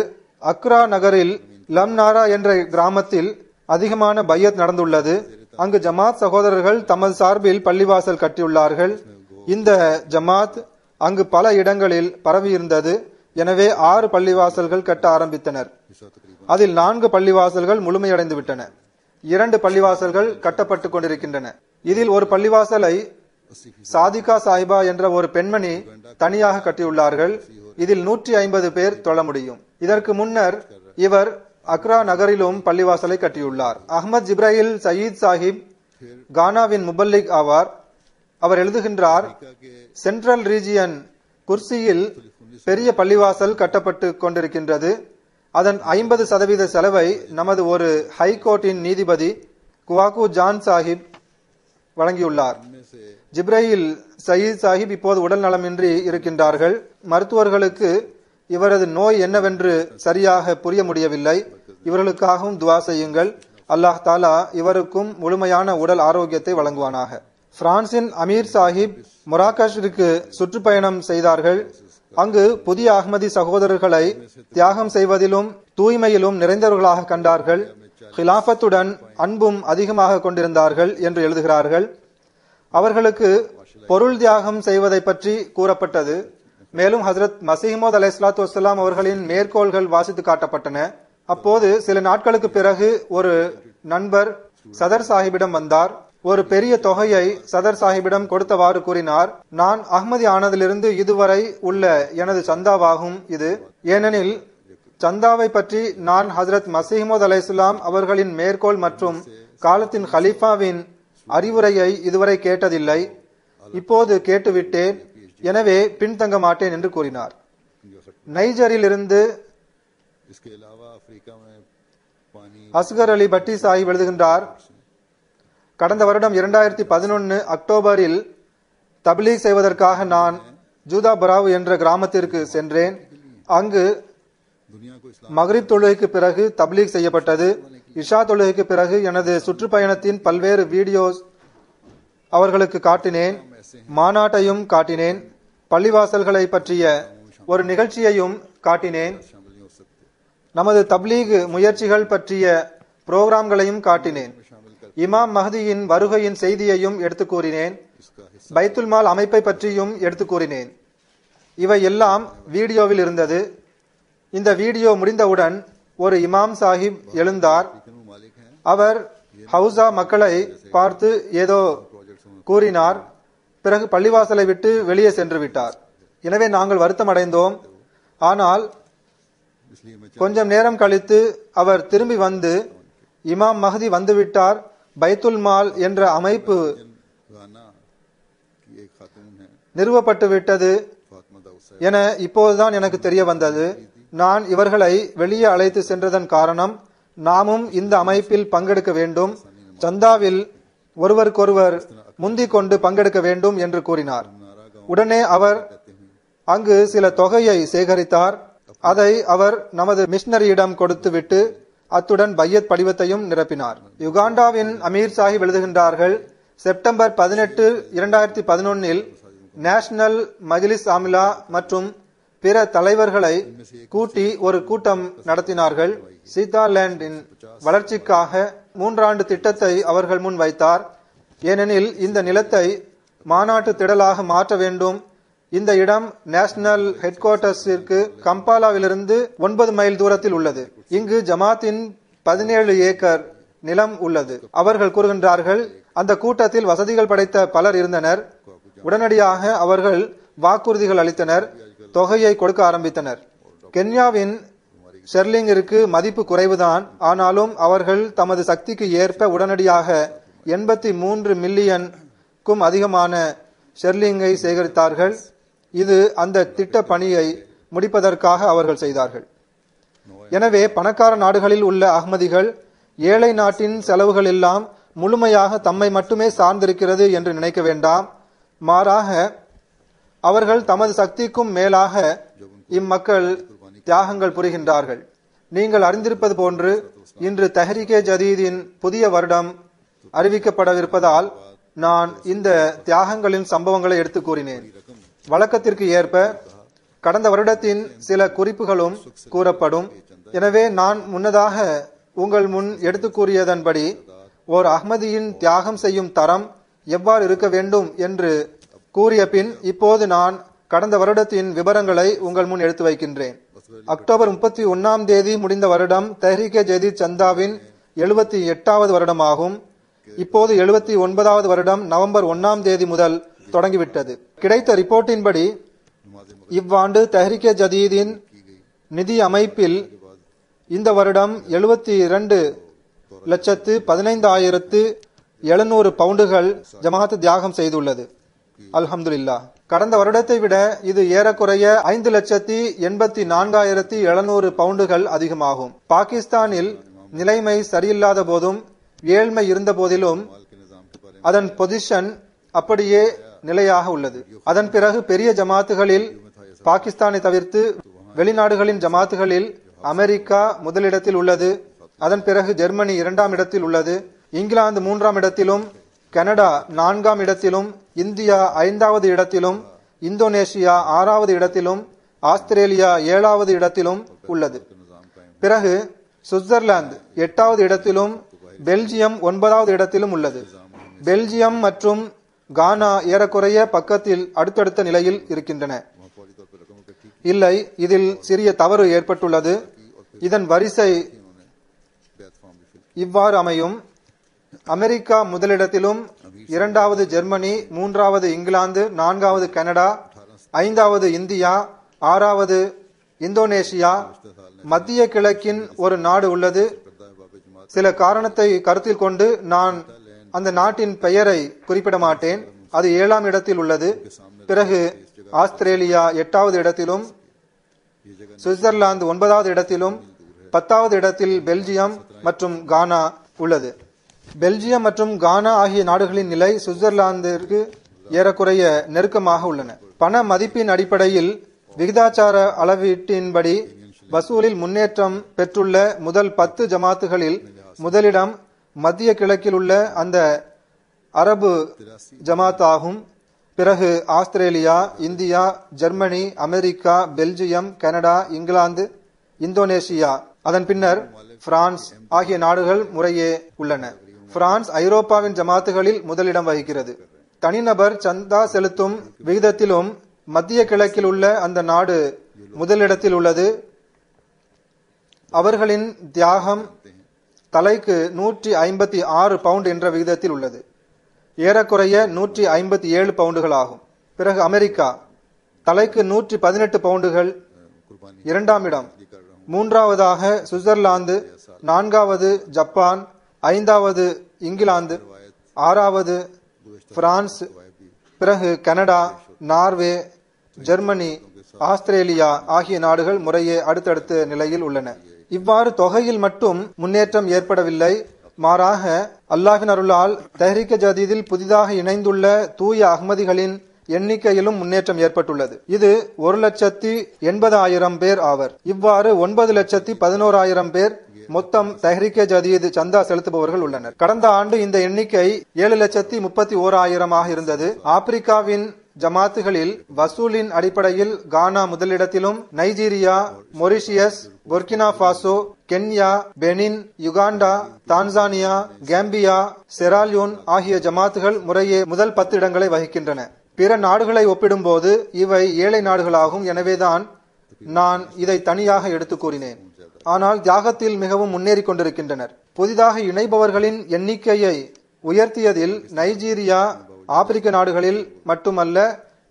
அக்ரா நகரில் லம்நாரா என்ற கிராமத்தில் அதிகமான பையத் நடந்துள்ளது. அங்கு ஜமாத் சகோதரர்கள் தமது சார்பில் பள்ளிவாசல் கட்டியுள்ளார்கள். இந்த ஜமாத் அங்கு பல இடங்களில் பரவியிருந்தது. எனவே 6 பள்ளிவாசல்கள் கட்ட ஆரம்பித்தனர். அதில் 4 பள்ளிவாசல்கள் முழுமையடைந்து விட்டன. 2 பள்ளிவாசல்கள் கட்டப்பட்டு கொண்டிருக்கின்றன. இதில் ஒரு பள்ளிவாசலை சாதிகா சாஹிபா என்ற ஒரு பெண்மணி தனியாக கட்டியுள்ளார்கள். இதில் 150 பேர் தொழ முடியும். இதற்கு முன்னர் இவர் அக்ரா நகரிலும் பள்ளிவாசலை கட்டியுள்ளார். அஹ்மத் ஜிப்ராஹில் சயீத் சாஹிப் கானாவின் முபல்லிக் ஆவார். அவர் எழுதுகின்றார், சென்ட்ரல் ரீஜியன் குர்சியில் பெரிய பள்ளிவாசல் கட்டப்பட்டு கொண்டிருக்கின்றது. அதன் 50% செலவை நமது ஒரு ஹைகோர்ட்டின் நீதிபதி குவாகு ஜான் சாஹிப் வழங்கியுள்ளார். ஜிப்ராஹில் சயீத் சாஹிப் இப்போது உடல் நலமின்றி இருக்கின்றார்கள். மருத்துவர்களுக்கு இவரது நோய் என்னவென்று சரியாக புரிய முடியவில்லை. இவர்களுக்காகவும் துவா செய்யுங்கள். அல்லாஹ் தாலா இவருக்கும் முழுமையான உடல் ஆரோக்கியத்தை வழங்குவானாக. பிரான்சின் அமீர் சாஹிப் மொராக்கஷிற்கு சுற்றுப்பயணம் செய்தார்கள். அங்கு புதிய அஹ்மதி சகோதரர்களை தியாகம் செய்வதிலும் தூய்மையிலும் நிறைந்தவர்களாக கண்டார்கள். ஹிலாஃபத்துடன் அன்பும் அதிகமாக கொண்டிருந்தார்கள் என்று எழுதுகிறார்கள். அவர்களுக்கு பொருள் தியாகம் செய்வதை பற்றி கூறப்பட்டது. மேலும் ஹசரத் மசீமோத் அலைஹிஸ்ஸலாத்து வஸ்ஸலாம் அவர்களின் மேற்கோள்கள் வாசித்து காட்டப்பட்டன. அப்போது சில நாட்களுக்கு பிறகு ஒரு நண்பர் சதர் சாஹிபிடம் வந்தார். ஒரு பெரிய தொகையை சதர் சாஹிபிடம் கொடுத்தவாறு கூறினார், நான் அஹ்மதி ஆனதிலிருந்து இதுவரை உள்ள எனது சந்தாவாகும் இது. ஏனெனில் சந்தாவை பற்றி நான் ஹசரத் மசீஹ் அலைஹிஸ்ஸலாம் அவர்களின் மேற்கோள் மற்றும் காலத்தின் ஹலீஃபாவின் அறிவுரையை இதுவரை கேட்டதில்லை. இப்போது கேட்டுவிட்டேன், எனவே பின்தங்க மாட்டேன் என்று கூறினார். நைஜரில் இருந்து அஸ்கர் அலி பட்டி சாஹிப் எழுதுகின்றார், கடந்த வருடம் 2011 அக்டோபரில் தப்லீக் செய்வதற்காக நான் ஜூதா பராவு என்ற கிராமத்திற்கு சென்றேன். அங்கு மக்ரிப் தொழுகைக்கு பிறகு தப்லீக் செய்யப்பட்டது. இஷா தொழுகைக்கு பிறகு எனது சுற்றுப்பயணத்தின் பல்வேறு வீடியோஸ் அவர்களுக்கு காட்டினேன். மாநாட்டையும் காட்டினேன். பள்ளிவாசல்களை பற்றிய ஒரு நிகழ்ச்சியையும் காட்டினேன். நமது தப்லீக் முயற்சிகள் பற்றிய புரோகிராம்களையும் காட்டினேன். இமாம் மஹதியின் வருகையின் செய்தியையும் எடுத்து கூறினேன். பைத்துல் மால் அமைப்பை பற்றியும் எடுத்து கூறினேன். இவை எல்லாம் வீடியோவில் இருந்தது. இந்த வீடியோ முடிந்தவுடன் ஒரு இமாம் சாஹிப் எழுந்தார். அவர் ஹவுசா மக்களை பார்த்து ஏதோ கூறினார். பிறகு பள்ளிவாசலை விட்டு வெளியே சென்று விட்டார். எனவே நாங்கள் வருத்தம் அடைந்தோம். ஆனால் கொஞ்சம் நேரம் கழித்து அவர் திரும்பி வந்து, இமாம் மஹதி வந்துவிட்டார், பைத்துல் மால் என்ற அமைப்பு நிறுவப்பட்டு விட்டது என இப்போதுதான் எனக்கு தெரிய வந்தது. நான் இவர்களை வெளியே அழைத்து சென்றதன் காரணம், நாமும் இந்த அமைப்பில் பங்கெடுக்க வேண்டும், சந்தாவில் ஒருவருக்கொருவர் முந்திக் கொண்டு பங்கெடுக்க வேண்டும் என்று கூறினார். உடனே அவர் அங்கு சில தொகையை சேகரித்தார். அதை அவர் நமது மிஷனரியிடம் கொடுத்துவிட்டு அத்துடன் பையத் படிவத்தையும் நிரப்பினார். யுகாண்டாவின் அமீர் சாஹிப் எழுதுகின்றார்கள், செப்டம்பர் 18, 2011 நேஷனல் மஜ்லிஸ் ஆமிலா மற்றும் பிற தலைவர்களை கூட்டி ஒரு கூட்டம் நடத்தினார்கள். சீதார்லாண்டின் வளர்ச்சிக்காக 3 ஆண்டு திட்டத்தை அவர்கள் முன் வைத்தார். ஏனெனில் இந்த நிலத்தை மாநாட்டு திடலாக மாற்ற வேண்டும். இந்த இடம் நேஷனல் ஹெட் குவார்ட்டர்ஸிற்கு கம்பாலாவிலிருந்து 9 மைல் தூரத்தில் உள்ளது. இங்கு ஜமாத்தின் 17 ஏக்கர் நிலம் உள்ளது. அவர்கள் கூறுகின்றார்கள், அந்த கூட்டத்தில் வசதிகள் படைத்த பலர் இருந்தனர். உடனடியாக அவர்கள் வாக்குறுதிகள் அளித்தனர், தொகையை கொடுக்க ஆரம்பித்தனர். கென்யாவின் ஷெர்லிங்கிற்கு மதிப்பு குறைவுதான். ஆனாலும் அவர்கள் தமது சக்திக்கு ஏற்ப உடனடியாக 83 மில்லியனுக்கும் அதிகமான ஷெர்லிங்கை சேகரித்தார்கள். இது அந்த திட்ட பணியை முடிப்பதற்காக அவர்கள் செய்தார்கள். எனவே பணக்கார நாடுகளில் உள்ள அஹ்மதிகள் ஏழை நாட்டின் செலவுகள் எல்லாம் முழுமையாக தம்மை மட்டுமே சார்ந்திருக்கிறது என்று நினைக்க வேண்டாம். மாறாக அவர்கள் தமது சக்திக்கும் மேலாக இம்மக்கள் தியாகங்கள் புரிகின்றார்கள். நீங்கள் அறிந்திருப்பது போன்று இன்று தஹ்ரீகே ஜதீதின் புதிய வருடம் அறிவிக்கப்படவிருப்பதால் நான் இந்த தியாகங்களின் சம்பவங்களை எடுத்து கூறினேன். வழக்கத்திற்கு ஏற்ப கடந்த வருடத்தின் சில குறிப்புகளும் கூறப்படும். எனவே நான் முன்னதாக உங்கள் முன் எடுத்து கூறியதன்படி ஓர் அஹ்மதியின் தியாகம் செய்யும் தரம் எவ்வாறு இருக்க வேண்டும் என்று கூறிய பின் இப்போது நான் கடந்த வருடத்தின் விவரங்களை உங்கள் முன் எடுத்து வைக்கின்றேன். அக்டோபர் 31 முடிந்த வருடம் தஹ்ரீகே ஜதீத் சந்தாவின் 78வது வருடமாகும். இப்போது 79வது வருடம் நவம்பர் 1 முதல் தொடங்கிவிட்டது. கிடைத்த ரிப்போர்ட்டின்படி இவ்வாண்டு தஹ்ரீகே ஜதீதின் நிதி அமைப்பில் இந்த வருடம் 72,15,700 பவுண்டுகள் ஜமாத் தியாகம் செய்துள்ளது. அல்ஹம்துலில்லாஹ். கடந்த வருடத்தை விட இது ஏறக்குறைய 5,84,700 பவுண்டுகள் அதிகமாகும். பாகிஸ்தானில் நிலைமை சரியில்லாத போதும் ஏழ்மை இருந்த போதிலும் அதன் பொசிஷன் அப்படியே நிலையாக உள்ளது. அதன் பிறகு பெரிய ஜமாத்துகளில் பாகிஸ்தானை தவிர்த்து வெளிநாடுகளின் ஜமாத்துகளில் அமெரிக்கா முதலிடத்தில் உள்ளது. அதன் பிறகு ஜெர்மனி 2ஆம் இடத்தில் உள்ளது. இங்கிலாந்து 3ஆம் இடத்திலும், கனடா 4ஆம் இடத்திலும், இந்தியா 5வது இடத்திலும், இந்தோனேஷியா 6வது இடத்திலும், ஆஸ்திரேலியா 7வது இடத்திலும் உள்ளது. பிறகு சுவிட்சர்லாந்து 8வது இடத்திலும், பெல்ஜியம் 9வது இடத்திலும் உள்ளது. பெல்ஜியம் மற்றும் கானா ஏறக்குறைய பக்கத்தில் அடுத்தடுத்த நிலையில் இருக்கின்றன. இல்லை, இதில் சிறிய தவறு ஏற்பட்டுள்ளது. இதன் வரிசை இவ்வாறு அமையும்: அமெரிக்கா முதலிடத்திலும், இரண்டாவது ஜெர்மனி, மூன்றாவது இங்கிலாந்து, நான்காவது கனடா, ஐந்தாவது இந்தியா, ஆறாவது இந்தோனேஷியா, மத்திய கிழக்கின் ஒரு நாடு உள்ளது. சில காரணத்தை கருத்தில் கொண்டு நான் அந்த நாட்டின் பெயரை குறிப்பிட மாட்டேன். அது 7ஆம் இடத்தில் உள்ளது. பிறகு ஆஸ்திரேலியா 8வது இடத்திலும், சுவிட்சர்லாந்து 9வது இடத்திலும், 10வது இடத்தில் பெல்ஜியம் மற்றும் கானா உள்ளது. பெல்ஜியம் மற்றும் கானா ஆகிய நாடுகளின் நிலை சுவிட்சர்லாந்திற்கு ஏறக்குறைய நெருக்கமாக உள்ளன. பண மதிப்பின் அடிப்படையில் விகிதாச்சார அளவீட்டின்படி வசூலில் முன்னேற்றம் பெற்றுள்ள முதல் 10 ஜமாத்துகளில் முதலிடம் மத்திய கிழக்கில் உள்ள அந்த அரபு ஜமாத் ஆகும். பிறகு Australia, India, Germany, America, Belgium, Canada, England, Indonesia, அதன் பின்னர் பிரான்ஸ் ஆகிய நாடுகள் முறையே உள்ளன. பிரான்ஸ் ஐரோப்பாவின் ஜமாத்துகளில் முதலிடம் வகிக்கிறது. தனிநபர் சந்தா செலுத்தும் விகிதத்திலும் மத்திய கிழக்கில் உள்ள அந்த நாடு முதலிடத்தில் உள்ளது. அவர்களின் தியாகம் தலைக்கு 156 பவுண்ட் என்ற விகிதத்தில் உள்ளது. ஏறக்குறைய 157 பவுண்டுகள் ஆகும். பிறகு அமெரிக்கா தலைக்கு 118 பவுண்டுகள் 2ஆம் இடம். மூன்றாவதாக சுவிட்சர்லாந்து, 4வது ஜப்பான், 5வது இங்கிலாந்து, 6வது பிரான்ஸ், பிறகு கனடா, நார்வே, ஜெர்மனி, ஆஸ்திரேலியா ஆகிய நாடுகள் முறையே அடுத்தடுத்த நிலையில் உள்ளன. இவ்வாறு தொகையில் மட்டும் முன்னேற்றம் ஏற்படவில்லை. மாறாக அல்லாஹ்வின் அருளால் தஹ்ரீக் ஜதீதில் புதிதாக இணைந்துள்ள தூய அஹ்மதிகளின் எண்ணிக்கையிலும் முன்னேற்றம் ஏற்பட்டுள்ளது. இது 1,80,000 பேர் ஆவர். இவ்வாறு 9,11,000 பேர் மொத்தம் தஹ்ரீக் ஜதீத் சந்தா செலுத்துபவர்கள் உள்ளனர். கடந்த ஆண்டு இந்த எண்ணிக்கை 7,31,000 இருந்தது. ஆப்பிரிக்காவின் ஜமாத்துகளில் வசூலின் அடிப்படையில் கானா முதலிடத்திலும், Nigeria, Mauritius, Burkina Faso, Kenya, Benin, Uganda, Tanzania, Gambia, Sierra Leone ஆகிய ஜமாத்துகள் முறையே முதல் 10 இடங்களை வகிக்கின்றன. பிற நாடுகளை ஒப்பிடும்போது இவை ஏழை நாடுகளாகும். எனவேதான் நான் இதை தனியாக எடுத்து கூறினேன். ஆனால் தியாகத்தில் மிகவும் முன்னேறி கொண்டிருக்கின்றனர். புதிதாக இணைபவர்களின் எண்ணிக்கையை உயர்த்தியதில் நைஜீரியா ஆப்பிரிக்க நாடுகளில் மட்டுமல்ல,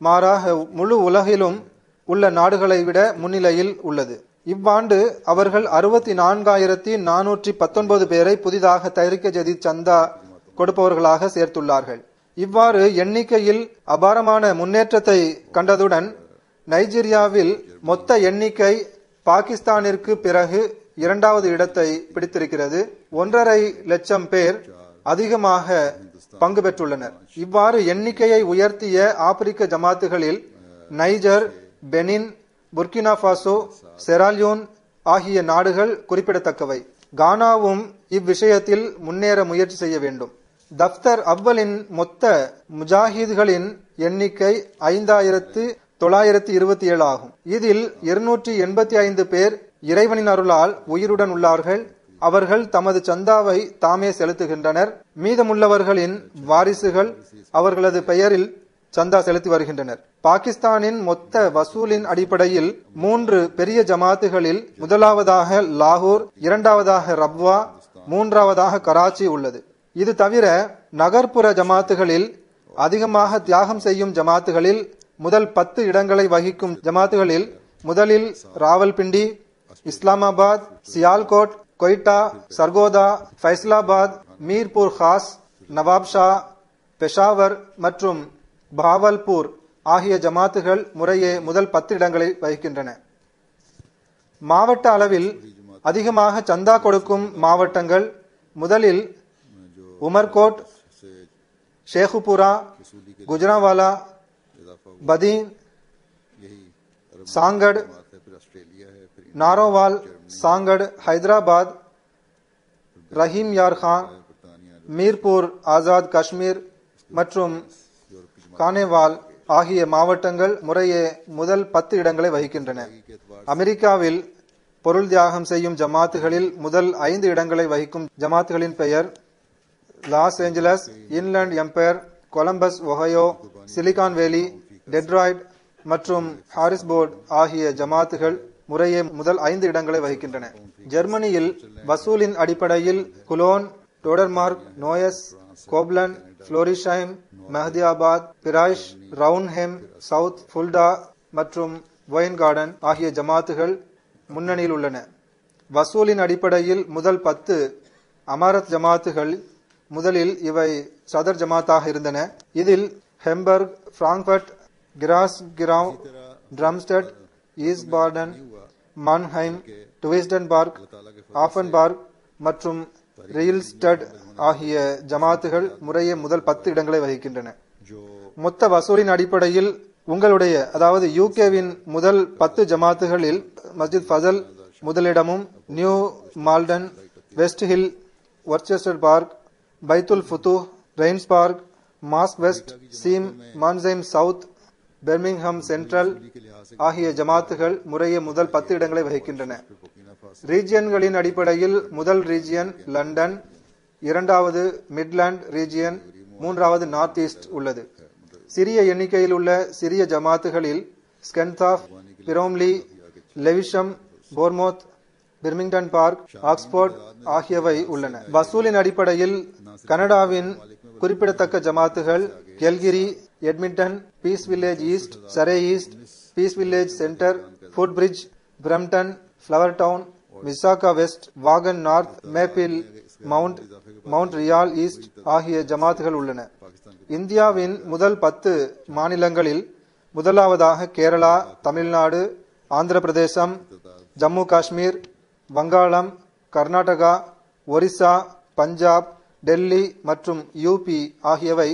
மாறாக முழு உலகிலும் உள்ள நாடுகளை விட முன்னிலையில் உள்ளது. இவ்வாண்டு அவர்கள் 64,419 பேரை புதிதாக தஹ்ரீக் ஜதீத் சந்தா கொடுப்பவர்களாக சேர்த்துள்ளார்கள். இவ்வாறு எண்ணிக்கையில் அபாரமான முன்னேற்றத்தை கண்டதுடன் நைஜீரியாவில் மொத்த எண்ணிக்கை பாகிஸ்தானிற்கு பிறகு 2வது இடத்தை பிடித்திருக்கிறது. 1.5 லட்சம் பேர் அதிகமாக பங்கு பெற்றுள்ளனர். இவ்வாறு எண்ணிக்கையை உயர்த்திய ஆப்பிரிக்க ஜமாத்துகளில் Niger, Benin, Burkina Faso, Sierra Leone ஆகிய நாடுகள் குறிப்பிடத்தக்கவை. கானாவும் இவ்விஷயத்தில் முன்னேற முயற்சி செய்ய வேண்டும். தப்தர் அவ்வலின் மொத்த முஜாஹித்களின் எண்ணிக்கை 5,927 ஆகும். இதில் 285 பேர் இறைவனின் அருளால் உயிருடன் உள்ளார்கள். அவர்கள் தமது சந்தாவை தாமே செலுத்துகின்றனர். மீதமுள்ளவர்களின் வாரிசுகள் அவர்களது பெயரில் சந்தா செலுத்தி வருகின்றனர். பாகிஸ்தானின் மொத்த வசூலின் அடிப்படையில் 3 பெரிய ஜமாத்துகளில் முதலாவதாக லாகூர், 2வதாக ரப்வா, 3வதாக கராச்சி உள்ளது. இது தவிர நகர்ப்புற ஜமாத்துகளில் அதிகமாக தியாகம் செய்யும் ஜமாத்துகளில் முதல் 10 இடங்களை வகிக்கும் ஜமாத்துகளில் முதலில் ராவல்பிண்டி, இஸ்லாமாபாத், சியால்கோட், கொய்டா, சர்கோதா, ஃபைசலாபாத், மீர்பூர் காஸ், நவாப்ஷா, பெஷாவர் மற்றும் பாவல்பூர் ஆகிய ஜமாத்துகள் முறையே முதல் 10 இடங்களை வகிக்கின்றன. மாவட்ட அளவில் அதிகமாக சந்தா கொடுக்கும் மாவட்டங்கள் முதலில் உமர்கோட், ஷேகுபுரா, குஜ்ராவாலா, பதீன், சாங்கட், நாரோவால், சாங்கட், ஹைதராபாத், ரஹீம் யார் கான், மீர்பூர், ஆசாத் காஷ்மீர் மற்றும் கானேவால் ஆகிய மாவட்டங்கள் முறையே முதல் 10 இடங்களை வகிக்கின்றன. அமெரிக்காவில் பொருள் தியாகம் செய்யும் ஜமாத்துகளில் முதல் 5 இடங்களை வகிக்கும் ஜமாத்துகளின் பெயர் Los Angeles, Inland Empire, Columbus, Ohio, Silicon Valley, Detroit மற்றும் ஹாரிஸ்போர்ட் ஆகிய ஜமாத்துகள் முறையே முதல் 5 இடங்களை வகிக்கின்றன. ஜெர்மனியில் வசூலின் அடிப்படையில் குலோன், டோடர்மார்க், நோயஸ், கோப்லன், புளோரிஷைம், மெஹதியாபாத், பிராய்ஷ், ரவுன்ஹெம், சவுத் ஃபுல்டா மற்றும் வொயன்கார்டன் ஆகிய ஜமாத்துகள் முன்னணியில் உள்ளன. வசூலின் அடிப்படையில் முதல் 10 அமாரத் ஜமாத்துகள் முதலில் இவை சதர் ஜமாத்தாக இருந்தன. இதில் ஹெம்பர்க், பிராங்க்பர்ட், கிராஸ்கிராவ், ட்ரம்ஸ்டட், ஈஸ்பார்டன், மான்ஹைம், டுவிஸ்டன்பர்க், ஆஃபன்பர்க் மற்றும் ரியல்ஸ்டட் ஆகிய ஜமாத்துகள் முறையே முதல் 10 இடங்களை வகிக்கின்றன. மொத்த வசூலின் அடிப்படையில் உங்களுடைய அதாவது யூகேவின் முதல் 10 ஜமாத்துகளில் மஸ்ஜித் ஃபசல் முதலிடமும், New Malden, West Hill, Worcester Park, Baitul Futuh, Raynes Park, Mosque West, Cheam, மான்சைம் சவுத், பெர்மிங்ஹாம் சென்ட்ரல் ஆகிய ஜமாத்துகள் முறையே முதல் 10 இடங்களை வகிக்கின்றன. ரீஜியன்களின் அடிப்படையில் முதல் ரீஜியன் லண்டன், இரண்டாவது மிட்லாண்ட் ரீஜியன், மூன்றாவது நார்த் ஈஸ்ட் உள்ளது. சிறிய எண்ணிக்கையில் உள்ள சிறிய ஜமாத்துகளில் ஸ்கென்தாஃப், பிரோம்லி, லெவிஷம், போர்மோத், பிர்மிங்டன் பார்க், ஆக்ஸ்போர்ட் ஆகியவை உள்ளன. வசூலின் அடிப்படையில் கனடாவின் குறிப்பிடத்தக்க ஜமாத்துகள் Calgary, Edmonton, Peace Village East, Surrey East, Peace Village Centre, Footbridge, Brampton, Flower Town, Mississauga West, Vaughan North, Maple Mount, Mount Royal East ஆகிய ஜமாத்துகள் உள்ளன. இந்தியாவின் முதல் 10 மாநிலங்களில் முதலாவதாக கேரளா, தமிழ்நாடு, ஆந்திர பிரதேசம், ஜம்மு காஷ்மீர், வங்காளம், கர்நாடகா, ஒரிசா, பஞ்சாப், டெல்லி மற்றும் யூபி ஆகியவை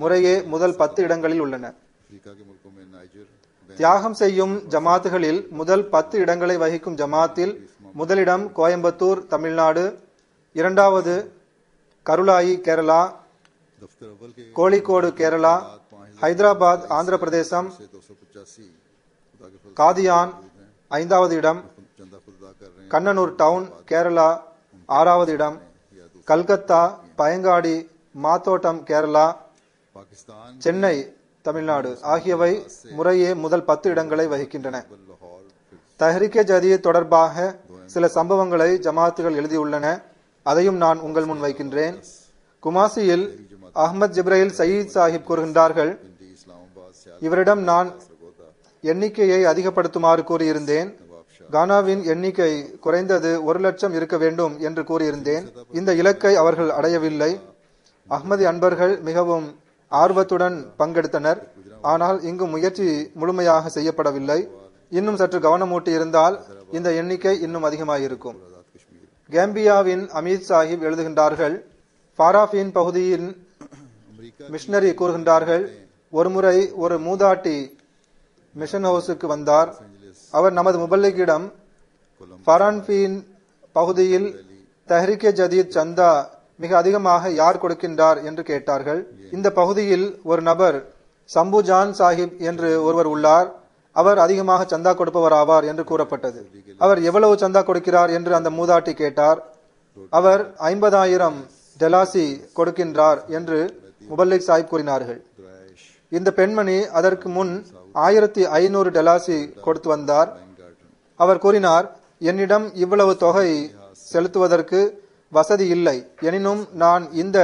முறையே முதல் 10 இடங்களில் உள்ளன. தியாகம் செய்யும் ஜமாத்துகளில் முதல் 10 இடங்களை வகிக்கும் ஜமாத்தில் முதலிடம் கோயம்புத்தூர் தமிழ்நாடு, இரண்டாவது கருளாயி கேரளா, கோழிக்கோடு கேரளா, ஹைதராபாத் ஆந்திர பிரதேசம், காதியான் 5வது இடம், கண்ணனூர் டவுன் கேரளா 6வது இடம், கல்கத்தா, பயங்காடி, மாத்தோட்டம் கேரளா, சென்னை தமிழ்நாடு ஆகியவை முறையே முதல் 10 இடங்களை வகிக்கின்றன. தஹ்ரீகே ஜதீத் தொடர்பாக சில சம்பவங்களை ஜமாத்துகள் எழுதியுள்ளன. அதையும் நான் உங்கள் முன் வைக்கின்றேன். குமாசியில் அஹ்மத் ஜிப்ரைல் சயீத் சாஹிப் கூறுகின்றார்கள், இவரிடம் நான் எண்ணிக்கையை அதிகப்படுத்துமாறு கூறியிருந்தேன். கானாவின் எண்ணிக்கை குறைந்தது 1,00,000 இருக்க வேண்டும் என்று கூறியிருந்தேன். இந்த இலக்கை அவர்கள் அடையவில்லை. அஹ்மதி அன்பர்கள் மிகவும் ஆர்வத்துடன் பங்கெடுத்தனர். ஆனால் இங்கு முயற்சி முழுமையாக செய்யப்படவில்லை. இன்னும் சற்று கவனமூட்டி இருந்தால் இந்த எண்ணிக்கை இன்னும் அதிகமாயிருக்கும். கேம்பியாவின் அமீத் சாஹிப் எழுதுகின்றார்கள், பாராஃபின் பகுதியின் மிஷனரி கூறுகின்றார்கள், ஒருமுறை ஒரு மூதாட்டி மிஷன் ஹவுஸுக்கு வந்தார். அவர் நமது முபல்லிகிடம் பாரான்பின் பகுதியில் தஹ்ரீகே ஜதீத் சந்தா மிக அதிகமாக யார் கொடுக்கின்றார் என்று கேட்டார்கள். இந்த பகுதியில் ஒரு நபர் சம்புஜான் சாஹிப் என்று ஒருவர் உள்ளார், அவர் அதிகமாக சந்தா கொடுப்பவர் ஆவார் என்று கூறப்பட்டது. அவர் எவ்வளவு சந்தா கொடுக்கிறார் என்று அந்த மூதாட்டி கேட்டார். அவர் 50,000 டெலாசி கொடுக்கின்றார் என்று முபல்லிக் சாஹிப் கூறினார்கள். இந்த பெண்மணி அதற்கு முன் 1500 டெலாசி கொடுத்து வந்தார். அவர் கூறினார், என்னிடம் இவ்வளவு தொகை செலுத்துவதற்கு வசதி இல்லை, எனினும் நான் இந்த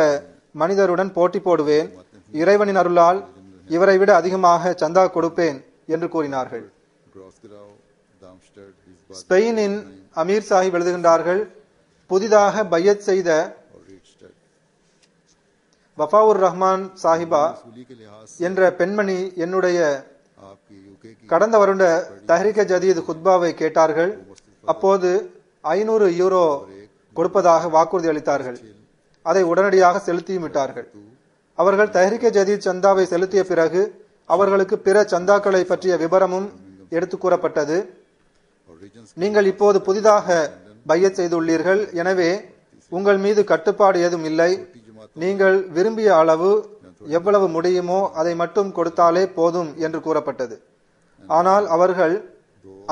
மனிதருடன் போட்டி போடுவேன், இறைவனின் அருளால் இவரை விட அதிகமாக சந்தா கொடுப்பேன் என்று கூறினார்கள். ஸ்பெயினின் அமீர் சாஹிப் எழுதுகின்றார்கள், புதிதாக பையத் செய்த வஃபாவுர் ரஹ்மான் சாஹிபா என்ற பெண்மணி என்னுடைய கடந்த வருட தஹ்ரீகே ஜதீத் குத்பாவை கேட்டார்கள். அப்போது 500 யூரோ கொடுப்பதாக வாக்குறுதி அளித்தார்கள். அதை உடனடியாக செலுத்தியும் விட்டார்கள். அவர்கள் தஹ்ரீகே ஜதீத் சந்தாவை செலுத்திய பிறகு அவர்களுக்கு பிற சந்தாக்களை பற்றிய விபரமும் எடுத்து கூறப்பட்டது. நீங்கள் இப்போது புதிதாக பையத் செய்துள்ளீர்கள், எனவே உங்கள் மீது கட்டுப்பாடு ஏதும் இல்லை. நீங்கள் விரும்பிய அளவு எவ்வளவு முடியுமோ அதை மட்டும் கொடுத்தாலே போதும் என்று கூறப்பட்டது. ஆனால் அவர்கள்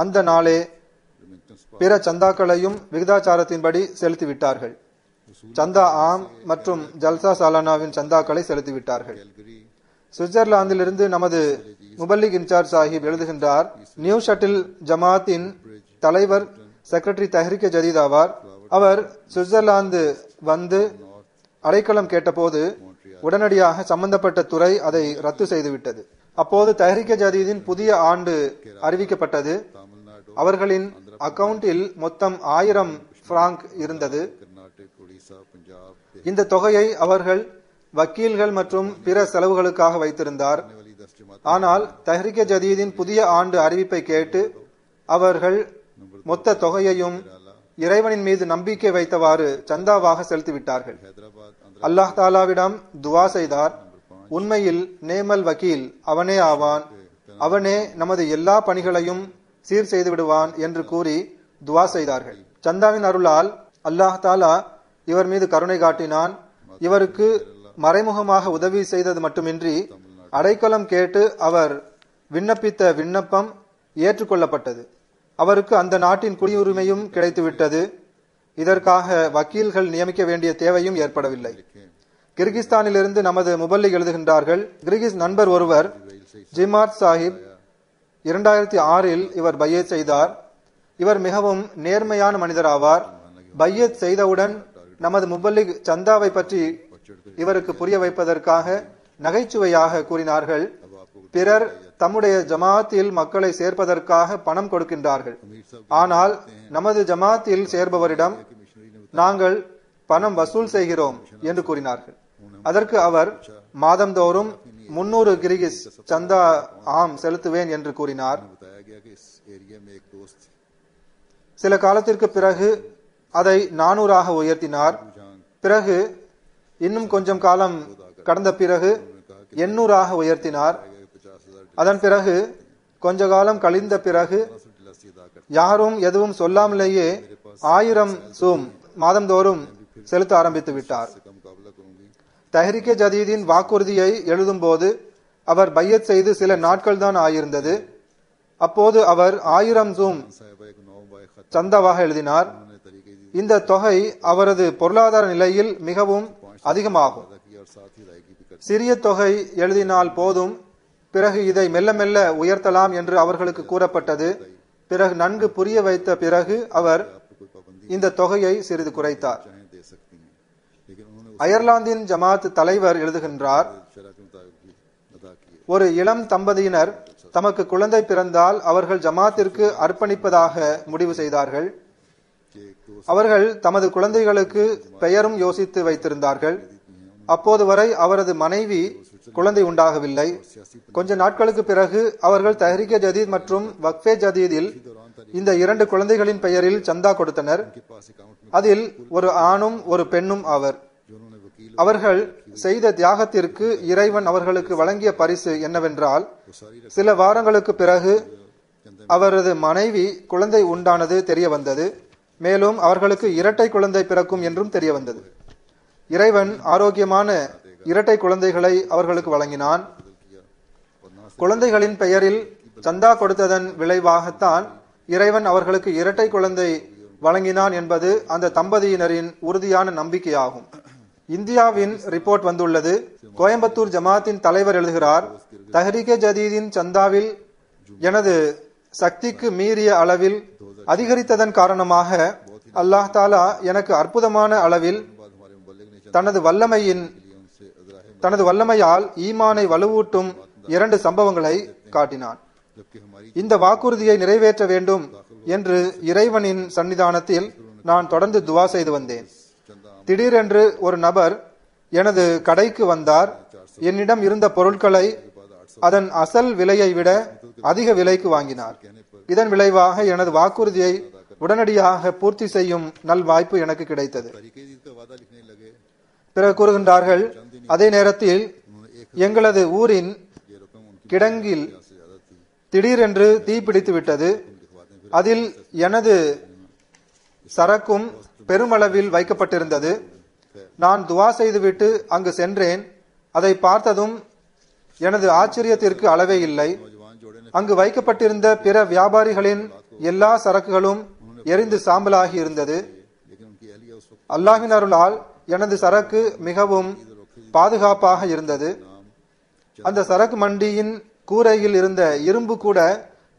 அந்த நாளே பிற சந்தாக்களையும் விகிதாச்சாரத்தின்படி செலுத்திவிட்டார்கள். சந்தா ஆம் மற்றும் ஜல்சா சாலானாவின் சந்தாக்களை செலுத்திவிட்டார்கள். சுவிட்சர்லாந்திலிருந்து நமது முபல்லிக் இன்சார்ஜ் சாஹிப் எழுதுகின்றார், நியூ ஷட்டில் ஜமாத்தின் தலைவர் செக்ரட்டரி தஹ்ரீக் ஜதீத் ஆவார். அவர் சுவிட்சர்லாந்து வந்து அடைக்கலம் கேட்டபோது உடனடியாக சம்பந்தப்பட்ட துறை அதை ரத்து செய்துவிட்டது. அப்போது தஹ்ரீக் ஜதீதின் புதிய ஆண்டு அறிவிக்கப்பட்டது. அவர்களின் அக்கவுண்டில் மொத்தம் 1000 பிராங்க் இருந்தது. இந்த தொகையை அவர்கள் வக்கீல்கள் மற்றும் பிற செலவுகளுக்காக வைத்திருந்தார். ஆனால் தஹ்ரீக் ஜதீதின் புதிய ஆண்டு அறிவிப்பை கேட்டு அவர்கள் மொத்த தொகையையும் இறைவனின் மீது நம்பிக்கை வைத்தவாறு சந்தாவாக செலுத்திவிட்டார்கள். அல்லாஹ் தாலாவிடம் துவா செய்தார். உண்மையில் நேமல் வக்கீல் அவனே ஆவான், அவனே நமது எல்லா பணிகளையும் சீர் செய்து விடுவான் என்று கூறி துவா செய்தார்கள். சந்தாவின் அருளால் அல்லாஹ் தாலா இவர் மீது கருணை காட்டினான். இவருக்கு மறைமுகமாக உதவி செய்தது மட்டுமின்றி அடைக்கலம் கேட்டு அவர் விண்ணப்பித்த விண்ணப்பம் ஏற்றுக்கொள்ளப்பட்டது. அவருக்கு அந்த நாட்டின் குடியுரிமையும் கிடைத்துவிட்டது. இதற்காக வக்கீல்கள் நியமிக்க வேண்டிய தேவையும் ஏற்படவில்லை. கிர்கிஸ்தானிலிருந்து நமது முபல்லிக் எழுதுகின்றார்கள், கிர்கிஸ் நண்பர் ஒருவர் ஜிமாத் சாஹிப் 2006 இவர் பையத் செய்தார். இவர் மிகவும் நேர்மையான மனிதர் ஆவார். பையத் செய்தவுடன் நமது முபல்லிக் சந்தாவை பற்றி இவருக்கு புரிய வைப்பதற்காக நகைச்சுவையாக கூறினார்கள், பிறர் தம்முடைய ஜமாத்தில் மக்களை சேர்ப்பதற்காக பணம் கொடுக்கின்றார்கள், ஆனால் நமது ஜமாத்தில் சேர்பவரிடம் நாங்கள் பணம் வசூல் செய்கிறோம் என்று கூறினார்கள். அதற்கு அவர் மாதந்தோறும் 300 கிர்கிஸ் சந்தா செலுத்துவேன் என்று கூறினார். சில காலத்திற்கு பிறகு அதை 400 உயர்த்தினார். பிறகு இன்னும் கொஞ்சம் காலம் கடந்த பிறகு 800 உயர்த்தினார். அதன் பிறகு கொஞ்ச காலம் கழிந்த பிறகு யாரும் எதுவும் சொல்லாமலேயே 1000 சூம் மாதந்தோறும் செலுத்த ஆரம்பித்து விட்டார். தஹ்ரீக் ஜதீதின் வாக்குறுதியை எழுதும் போது அவர் பையத் செய்து சில நாட்கள் தான் ஆயிருந்தது. அப்போது அவர் 1000 சூம் சந்தாவாக எழுதினார். இந்த தொகை அவரது பொருளாதார நிலையில் மிகவும் அதிகமாகும். சிறிய தொகை எழுதினால் போதும், பிறகு இதை மெல்ல மெல்ல உயர்த்தலாம் என்று அவர்களுக்கு கூறப்பட்டது. பிறகு நன்கு புரிய வைத்த பிறகு அவர் இந்த தொகையை சிறிது குறைத்தார். அயர்லாந்தின் ஜமாத் தலைவர் எழுதுகின்றார், ஒரு இளம் தம்பதியினர் தமக்கு குழந்தை பிறந்தால் அவர்கள் ஜமாத்திற்கு அர்ப்பணிப்பதாக முடிவு செய்தார்கள். அவர்கள் தமது குழந்தைகளுக்கு பெயரும் யோசித்து வைத்திருந்தார்கள். அப்போது வரை அவரது மனைவி குழந்தை உண்டாகவில்லை. கொஞ்ச நாட்களுக்கு பிறகு அவர்கள் தஹ்ரீக் ஜதீத் மற்றும் வக்ஃபே ஜதீதில் இந்த 2 குழந்தைகளின் பெயரில் சந்தா கொடுத்தனர். அதில் ஒரு ஆணும் ஒரு பெண்ணும் ஆவர். அவர்கள் செய்த தியாகத்திற்கு இறைவன் அவர்களுக்கு வழங்கிய பரிசு என்னவென்றால், சில வாரங்களுக்கு பிறகு அவரது மனைவி குழந்தை உண்டானது தெரிய வந்தது. மேலும் அவர்களுக்கு இரட்டை குழந்தை பிறக்கும் என்றும் தெரிய வந்தது. இறைவன் ஆரோக்கியமான இரட்டை குழந்தைகளை அவர்களுக்கு வழங்கினான். குழந்தைகளின் பெயரில் சந்தா கொடுத்ததன் விளைவாகத்தான் இறைவன் அவர்களுக்கு இரட்டை குழந்தை வழங்கினான் என்பது அந்த தம்பதியினரின் உறுதியான நம்பிக்கையாகும். இந்தியாவின் ரிப்போர்ட் வந்துள்ளது. கோயம்புத்தூர் ஜமாத்தின் தலைவர் எழுதுகிறார், தஹ்ரீக் ஜதீதின் சந்தாவில் எனது சக்திக்கு மீறிய அளவில் அதிகரித்ததன் காரணமாக அல்லாஹ் தாலா எனக்கு அற்புதமான அளவில் தனது வல்லமையால் ஈமானை வலுவூட்டும் 2 சம்பவங்களை காட்டினான். இந்த வாக்குறுதியை நிறைவேற்ற வேண்டும் என்று இறைவனின் சன்னிதானத்தில் நான் தொடர்ந்து துவா செய்து வந்தேன். திடீரென்று ஒரு நபர் எனது கடைக்கு வந்தார். என்னிடம் இருந்த பொருட்களை அதன் அசல் விலையை விட அதிக விலைக்கு வாங்கினார். இதன் விளைவாக எனது வாக்குறுதியை உடனடியாக பூர்த்தி செய்யும் நல் வாய்ப்பு எனக்கு கிடைத்தது. பிறகு கூறுகின்றார்கள், அதே நேரத்தில் எங்களது ஊரின் கிடங்கில் திடீரென்று தீப்பிடித்து விட்டது. அதில் எனது சரக்கும் பெருமளவில் வைக்கப்பட்டிருந்தது. நான் துவா செய்துவிட்டு அங்கு சென்றேன். அதை பார்த்ததும் எனது ஆச்சரியத்திற்கு அளவே இல்லை. அங்கு வைக்கப்பட்டிருந்த பிற வியாபாரிகளின் எல்லா சரக்குகளும் எரிந்து சாம்பலாகி இருந்தது. அல்லாஹ்வின் அருளால் எனது சரக்கு மிகவும் பாதுகாப்பாக இருந்தது. அந்த சரக்கு மண்டியின் கூரையில் இருந்த இரும்பு கூட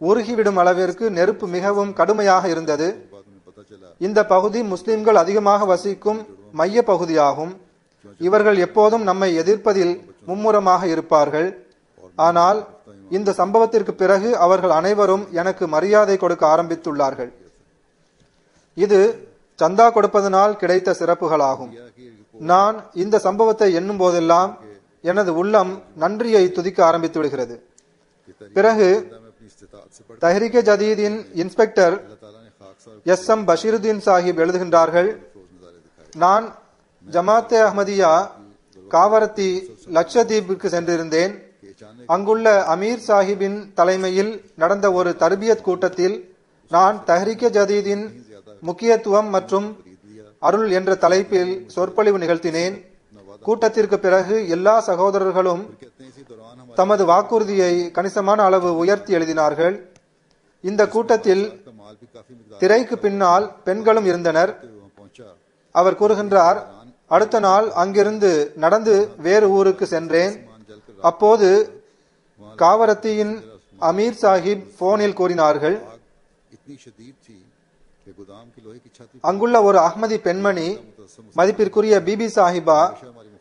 உருகிவிடும் அளவிற்கு நெருப்பு மிகவும் கடுமையாக இருந்தது. बाद में पता चला இந்த பகுதி முஸ்லிம்கள் அதிகமாக வசிக்கும் மைய பகுதியாகும். இவர்கள் எப்போதும் நம்மை எதிர்ப்பதில் மும்முரமாக இருப்பார்கள். ஆனால் இந்த சம்பவத்திற்கு பிறகு அவர்கள் அனைவரும் எனக்கு மரியாதை கொடுக்க ஆரம்பித்துள்ளார்கள். இது சந்தா கொடுப்பதனால் கிடைத்த சிறப்புகளாகும். நான் இந்த சம்பவத்தை எண்ணும் போதெல்லாம் எனது உள்ளம் நன்றியை துதிக்க ஆரம்பித்து விடுகிறது. பிறகு मैं अपनी इस्तिताअत से पढ़ தஹ்ரீகே ஜதீதின் இன்ஸ்பெக்டர் अल्लाह ताला ने खाक साहब எஸ்.எம். பஷீருddin சாஹிப் எழுதுகின்றார்கள், रोज नजारे दिखाए நான் ஜமாத்தே அஹ்மதியா காவரத்தி லட்சதீப்புக்கு சென்றிருந்தேன். कि अचानक அங்குள்ள அமீர் சாஹிப்பின் தலைமையில் நடந்த ஒரு தர்பியத் கூட்டத்தில் நான் தஹ்ரீகே ஜதீதின் முக்கியத்துவம் மற்றும் அருள் என்ற தலைப்பில் சொற்பொழிவு நிகழ்த்தினேன். கூட்டத்திற்கு பிறகு எல்லா சகோதரர்களும் कहते हैं इसी दौरान हमारे தமது வாக்குறுதியை கணிசமான அளவு உயர்த்தி எழுதினார்கள். இந்த கூட்டத்தில் का माल भी काफी मिकदार திரைக்கு பின்னால் பெண்களும் இருந்தனர். में वहां पहुंचा। அவர் கூறுகின்றார், அடுத்த நாள் அங்கிருந்து நடந்து வேறு ஊருக்கு சென்றேன். அப்போது காவரத்தியின் அமீர் சாஹிப் போனில் கூறினார்கள், आग इतनी शदीद थी कि गोदाम की लोहे की छत அங்குள்ள ஒரு அஹ்மதி பெண்மணி, மதிப்பிற்குரிய பிபி சாஹிபா,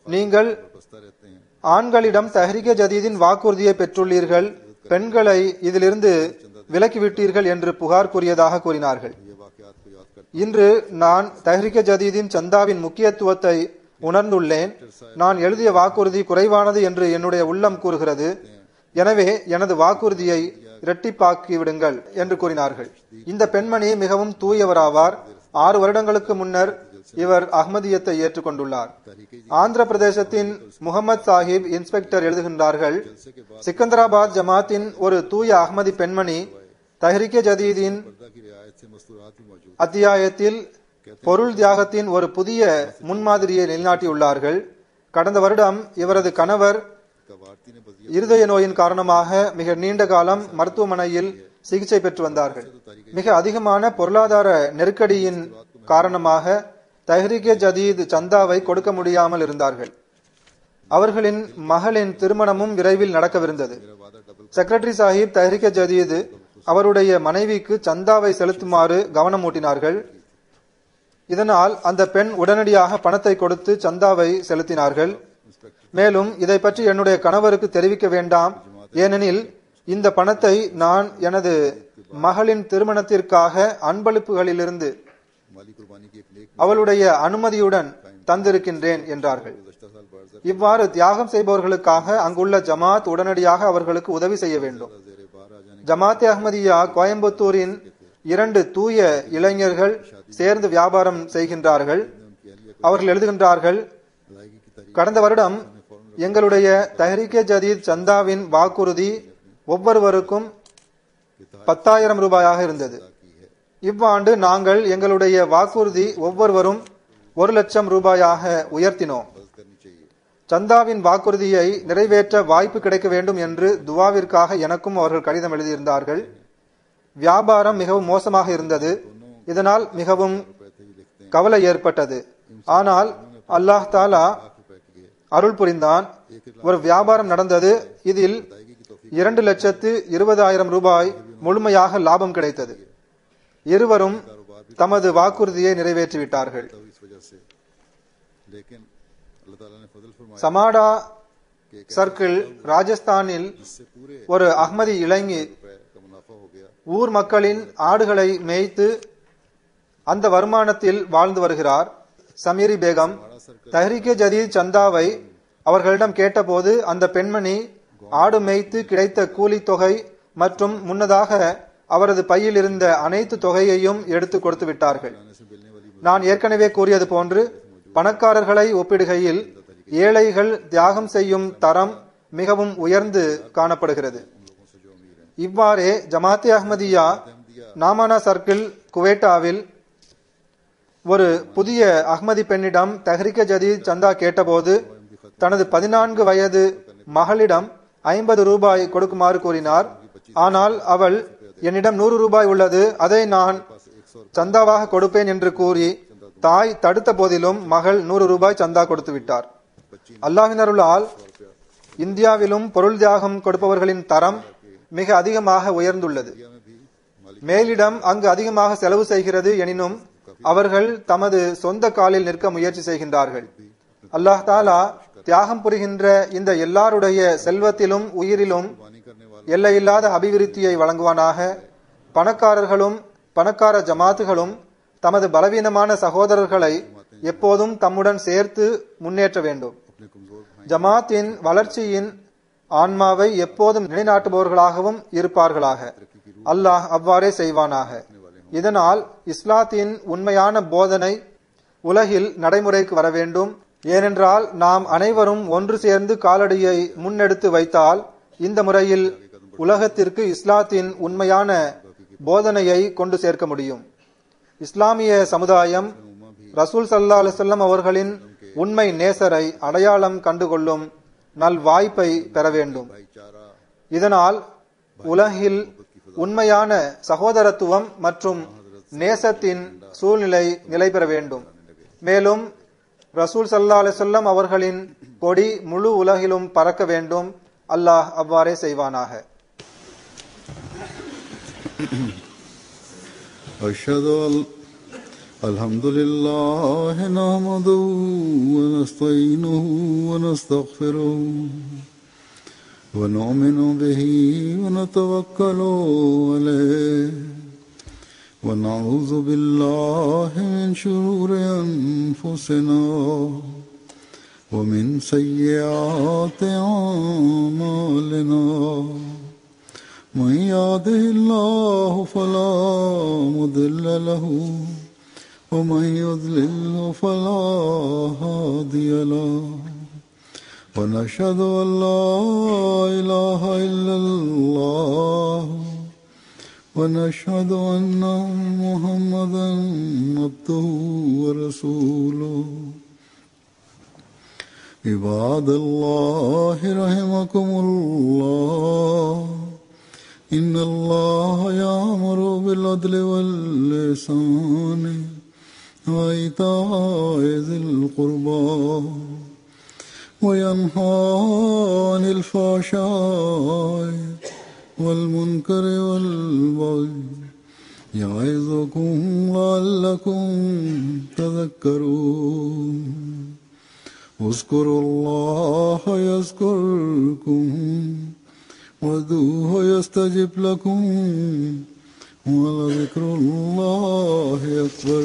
நீங்கள் बसता रहते हैं। ஆண்களிடம் தஹ்ரீகே ஜதீதின் வாக்குறுதியை பெற்றுள்ளீர்கள், பெண்களை இதிலிருந்து விலக்கிவிட்டீர்கள் என்று புகார் கூறியதாக கூறினார்கள். ये वाकयात को याद कर இன்று நான் தஹ்ரீகே ஜதீதின் சந்தாவின் முக்கியத்துவத்தை உணர்ந்துள்ளேன். நான் எழுதிய வாக்குறுதி குறைவானது என்று என்னுடைய உள்ளம் கூறுகிறது. எனவே எனது வாக்குறுதியை இரட்டிப்பாக்கி விடுங்கள் என்று கூறினார்கள். இந்த பெண்மணி மிகவும் தூயவராவார். 6 வருடங்களுக்கு முன்னர் இவர் அஹ்மதியத்தை ஏற்றுக்கொண்டுள்ளார். ஆந்திர பிரதேசத்தின் முகமது சாஹிப் இன்ஸ்பெக்டர் எழுதுகின்றார்கள், சிக்கந்தராபாத் ஜமாத்தின் ஒரு தூய அஹ்மதி பெண்மணி தஹ்ரீகே ஜதீதின் पर्दा की रियायत से मस्तूरात भी मौजूद அத்தியாயத்தில் பொருள் தியாகத்தின் ஒரு புதிய முன்மாதிரியை நிலைநாட்டியுள்ளார்கள். கடந்த வருடம் இவரது கணவர் कवारती ने बजिया இருதய நோயின் காரணமாக மிக நீண்ட காலம் மருத்துவமனையில் சிகிச்சை பெற்று வந்தார்கள். மிக அதிகமான பொருளாதார நெருக்கடியின் காரணமாக தஹ்ரீகே ஜதீத் சந்தாவை கொடுக்க முடியாமல் இருந்தார்கள். அவர்களின் மகளின் திருமணமும் விரைவில் நடக்கவிருந்தது. செக்ரட்டரி சாஹிப் தஹ்ரீகே ஜதீத் அவருடைய மனைவிக்கு சந்தாவை செலுத்துமாறு கவனம் ஊட்டினார்கள். இதனால் அந்த பெண் உடனடியாக பணத்தை கொடுத்து சந்தாவை செலுத்தினார்கள். மேலும் இதை பற்றி என்னுடைய கணவருக்கு தெரிவிக்க வேண்டாம், ஏனெனில் இந்த பணத்தை நான் எனது மகளின் திருமணத்திற்காக அன்பளிப்புகளிலிருந்து माली कुर्बानी की एक नेक அவளுடைய அனுமதியுடன் தந்திருக்கின்றேன் என்றார்கள். गुज़श्ता साल बरसर இவ்வாறு தியாகம் செய்பவர்களுக்காக அங்குள்ள ஜமாத் உடனடியாக அவர்களுக்கு உதவி செய்ய வேண்டும். जेर बार आ जाने ஜமாத்தே அஹ்மதியா கோயம்புத்தூரின் 2 தூய இளைஞர்கள் சேர்ந்து வியாபாரம் செய்கின்றார்கள். அவர்கள் எழுதுகின்றார்கள், अदायगी की तारीख கடந்த வருடம் எங்களுடைய தஹ்ரீகே ஜதீத் சந்தாவின் வாக்குறுதி ஒவ்வொருவருக்கும் 10,000 ரூபாயாக இருந்தது. की है இவ்வாண்டு நாங்கள் எங்களுடைய வாக்குறுதி ஒவ்வொருவரும் 1,00,000 ரூபாயாக உயர்த்தினோம். बस करनी चाहिए। சந்தாவின் வாக்குறுதியை நிறைவேற்ற வாய்ப்பு கிடைக்க வேண்டும் என்று துவாவிற்காக எனக்கும் அவர்கள் கடிதம் எழுதியிருந்தார்கள். வியாபாரம் மிகவும் மோசமாக இருந்தது. இதனால் மிகவும் கவலை ஏற்பட்டது. ஆனால் அல்லாஹ் தாலா அருள் புரிந்தான். ஒரு வியாபாரம் நடந்தது. இதில் 2,20,000 ரூபாய் முழுமையாக லாபம் கிடைத்தது. இருவரும் தமது வாக்குறுதியை நிறைவேற்றிவிட்டார்கள். तो इस वजह से लेकिन अल्लाह ताला ने फजल फरमाया சமாடா சர்க்கிள் ராஜஸ்தானில் इससे पूरे ஒரு அஹ்மதி இளைஞர் रुपए का मुनाफा हो गया। ஊர் மக்களின் ஆடுகளை மேய்த்து அந்த வருமானத்தில் வாழ்ந்து வருகிறார். சமீரி பேகம் தஹ்ரீகே ஜதீத் சந்தாவை அவர்களிடம் கேட்டபோது அந்த பெண்மணி ஆடு மேய்த்து கிடைத்த கூலி தொகை மற்றும் முன்னதாக அவரது பையில் இருந்த அனைத்து தொகையையும் எடுத்து கொடுத்து விட்டார்கள். நான் ஏற்கனவே கூறியது போன்று பணக்காரர்களை ஒப்பிடுகையில் ஏழைகள் தியாகம் செய்யும் தரம் மிகவும் உயர்ந்து காணப்படுகிறது. இவ்வாறே ஜமாத்தே அஹ்மதியா நாமானா சர்க்கிள் குவேட்டாவில் ஒரு புதிய அஹ்மதி பெண்ணிடம் தஹ்ரீகே ஜதீத் சந்தா கேட்டபோது தனது 14 வயது மகளிடம் 50 ரூபாய் கொடுக்குமாறு கூறினார். ஆனால் அவள் என்னிடம் 100 ரூபாய் உள்ளது, அதை நான் சந்தாவாக கொடுப்பேன் என்று கூறி தாய் தடுத்த போதிலும் மகள் 100 ரூபாய் சந்தா கொடுத்து விட்டார். அல்லாஹ்வின் அருளால் இந்தியாவிலும் பொருள் தியாகம் கொடுப்பவர்களின் தரம் மிக அதிகமாக உயர்ந்துள்ளது. மேலிடம் அங்கு அதிகமாக செலவு செய்கிறது. எனினும் அவர்கள் தமது சொந்த காலில் நிற்க முயற்சி செய்கின்றார்கள். அல்லாஹ் தாலா தியாகம் புரிகின்ற இந்த எல்லாருடைய செல்வத்திலும் உயிரிலும் எல்லையில்லாத அபிவிருத்தியை வழங்குவானாக. பணக்காரர்களும் பணக்கார ஜமாத்துகளும் தமது பலவீனமான சகோதரர்களை எப்போதும் தம்முடன் சேர்த்து முன்னேற்ற வேண்டும். ஜமாத்தின் வளர்ச்சியின் ஆன்மாவை எப்போதும் நிலைநாட்டுபவர்களாகவும் இருப்பார்களாக. அல்லாஹ் அவ்வாறே செய்வானாக. இதனால் இஸ்லாத்தின் உண்மையான போதனை உலகில் நடைமுறைக்கு வர வேண்டும். ஏனென்றால் நாம் அனைவரும் ஒன்று சேர்ந்து காலடியை முன்னெடுத்து வைத்தால் இந்த முறையில் உலகத்திற்கு இஸ்லாத்தின் உண்மையான போதனையை கொண்டு சேர்க்க முடியும். இஸ்லாமிய சமுதாயம் ரசூல் ஸல்லல்லாஹு அலைஹி வஸல்லம் அவர்களின் உண்மை நேசரை அடையாளம் கண்டுகொள்ளும் நல் வாய்ப்பை பெற வேண்டும். இதனால் உலகில் உண்மையான சகோதரத்துவம் மற்றும் நேசத்தின் சூழ்நிலை நிலை பெற வேண்டும். மேலும் ரசூல் ஸல்லல்லாஹு அலைஹி வஸல்லம் அவர்களின் கொடி முழு உலகிலும் பறக்க வேண்டும். அல்லாஹ் அவ்வாறே செய்வானாக. أشهد أن الحمد لله نحمده ونستعينه ونستغفره ونؤمن به ونتوكل عليه ونعوذ بالله من شرور أنفسنا ومن سيئات أعمالنا من يهده الله فلا مضل له ومن يضلل فلا هادي له ونشهد أن لا إله إلا الله ونشهد أن محمدا عبده ورسوله عباد الله رحمكم الله إن الله يأمر بالعدل والإحسان وإيتاء ذي القربى وينهى عن الفحشاء والمنكر والبغي يعظكم لعلكم تذكرون اذكروا الله يذكركم وادعوه يستجب لكم ولذكر الله أكبر.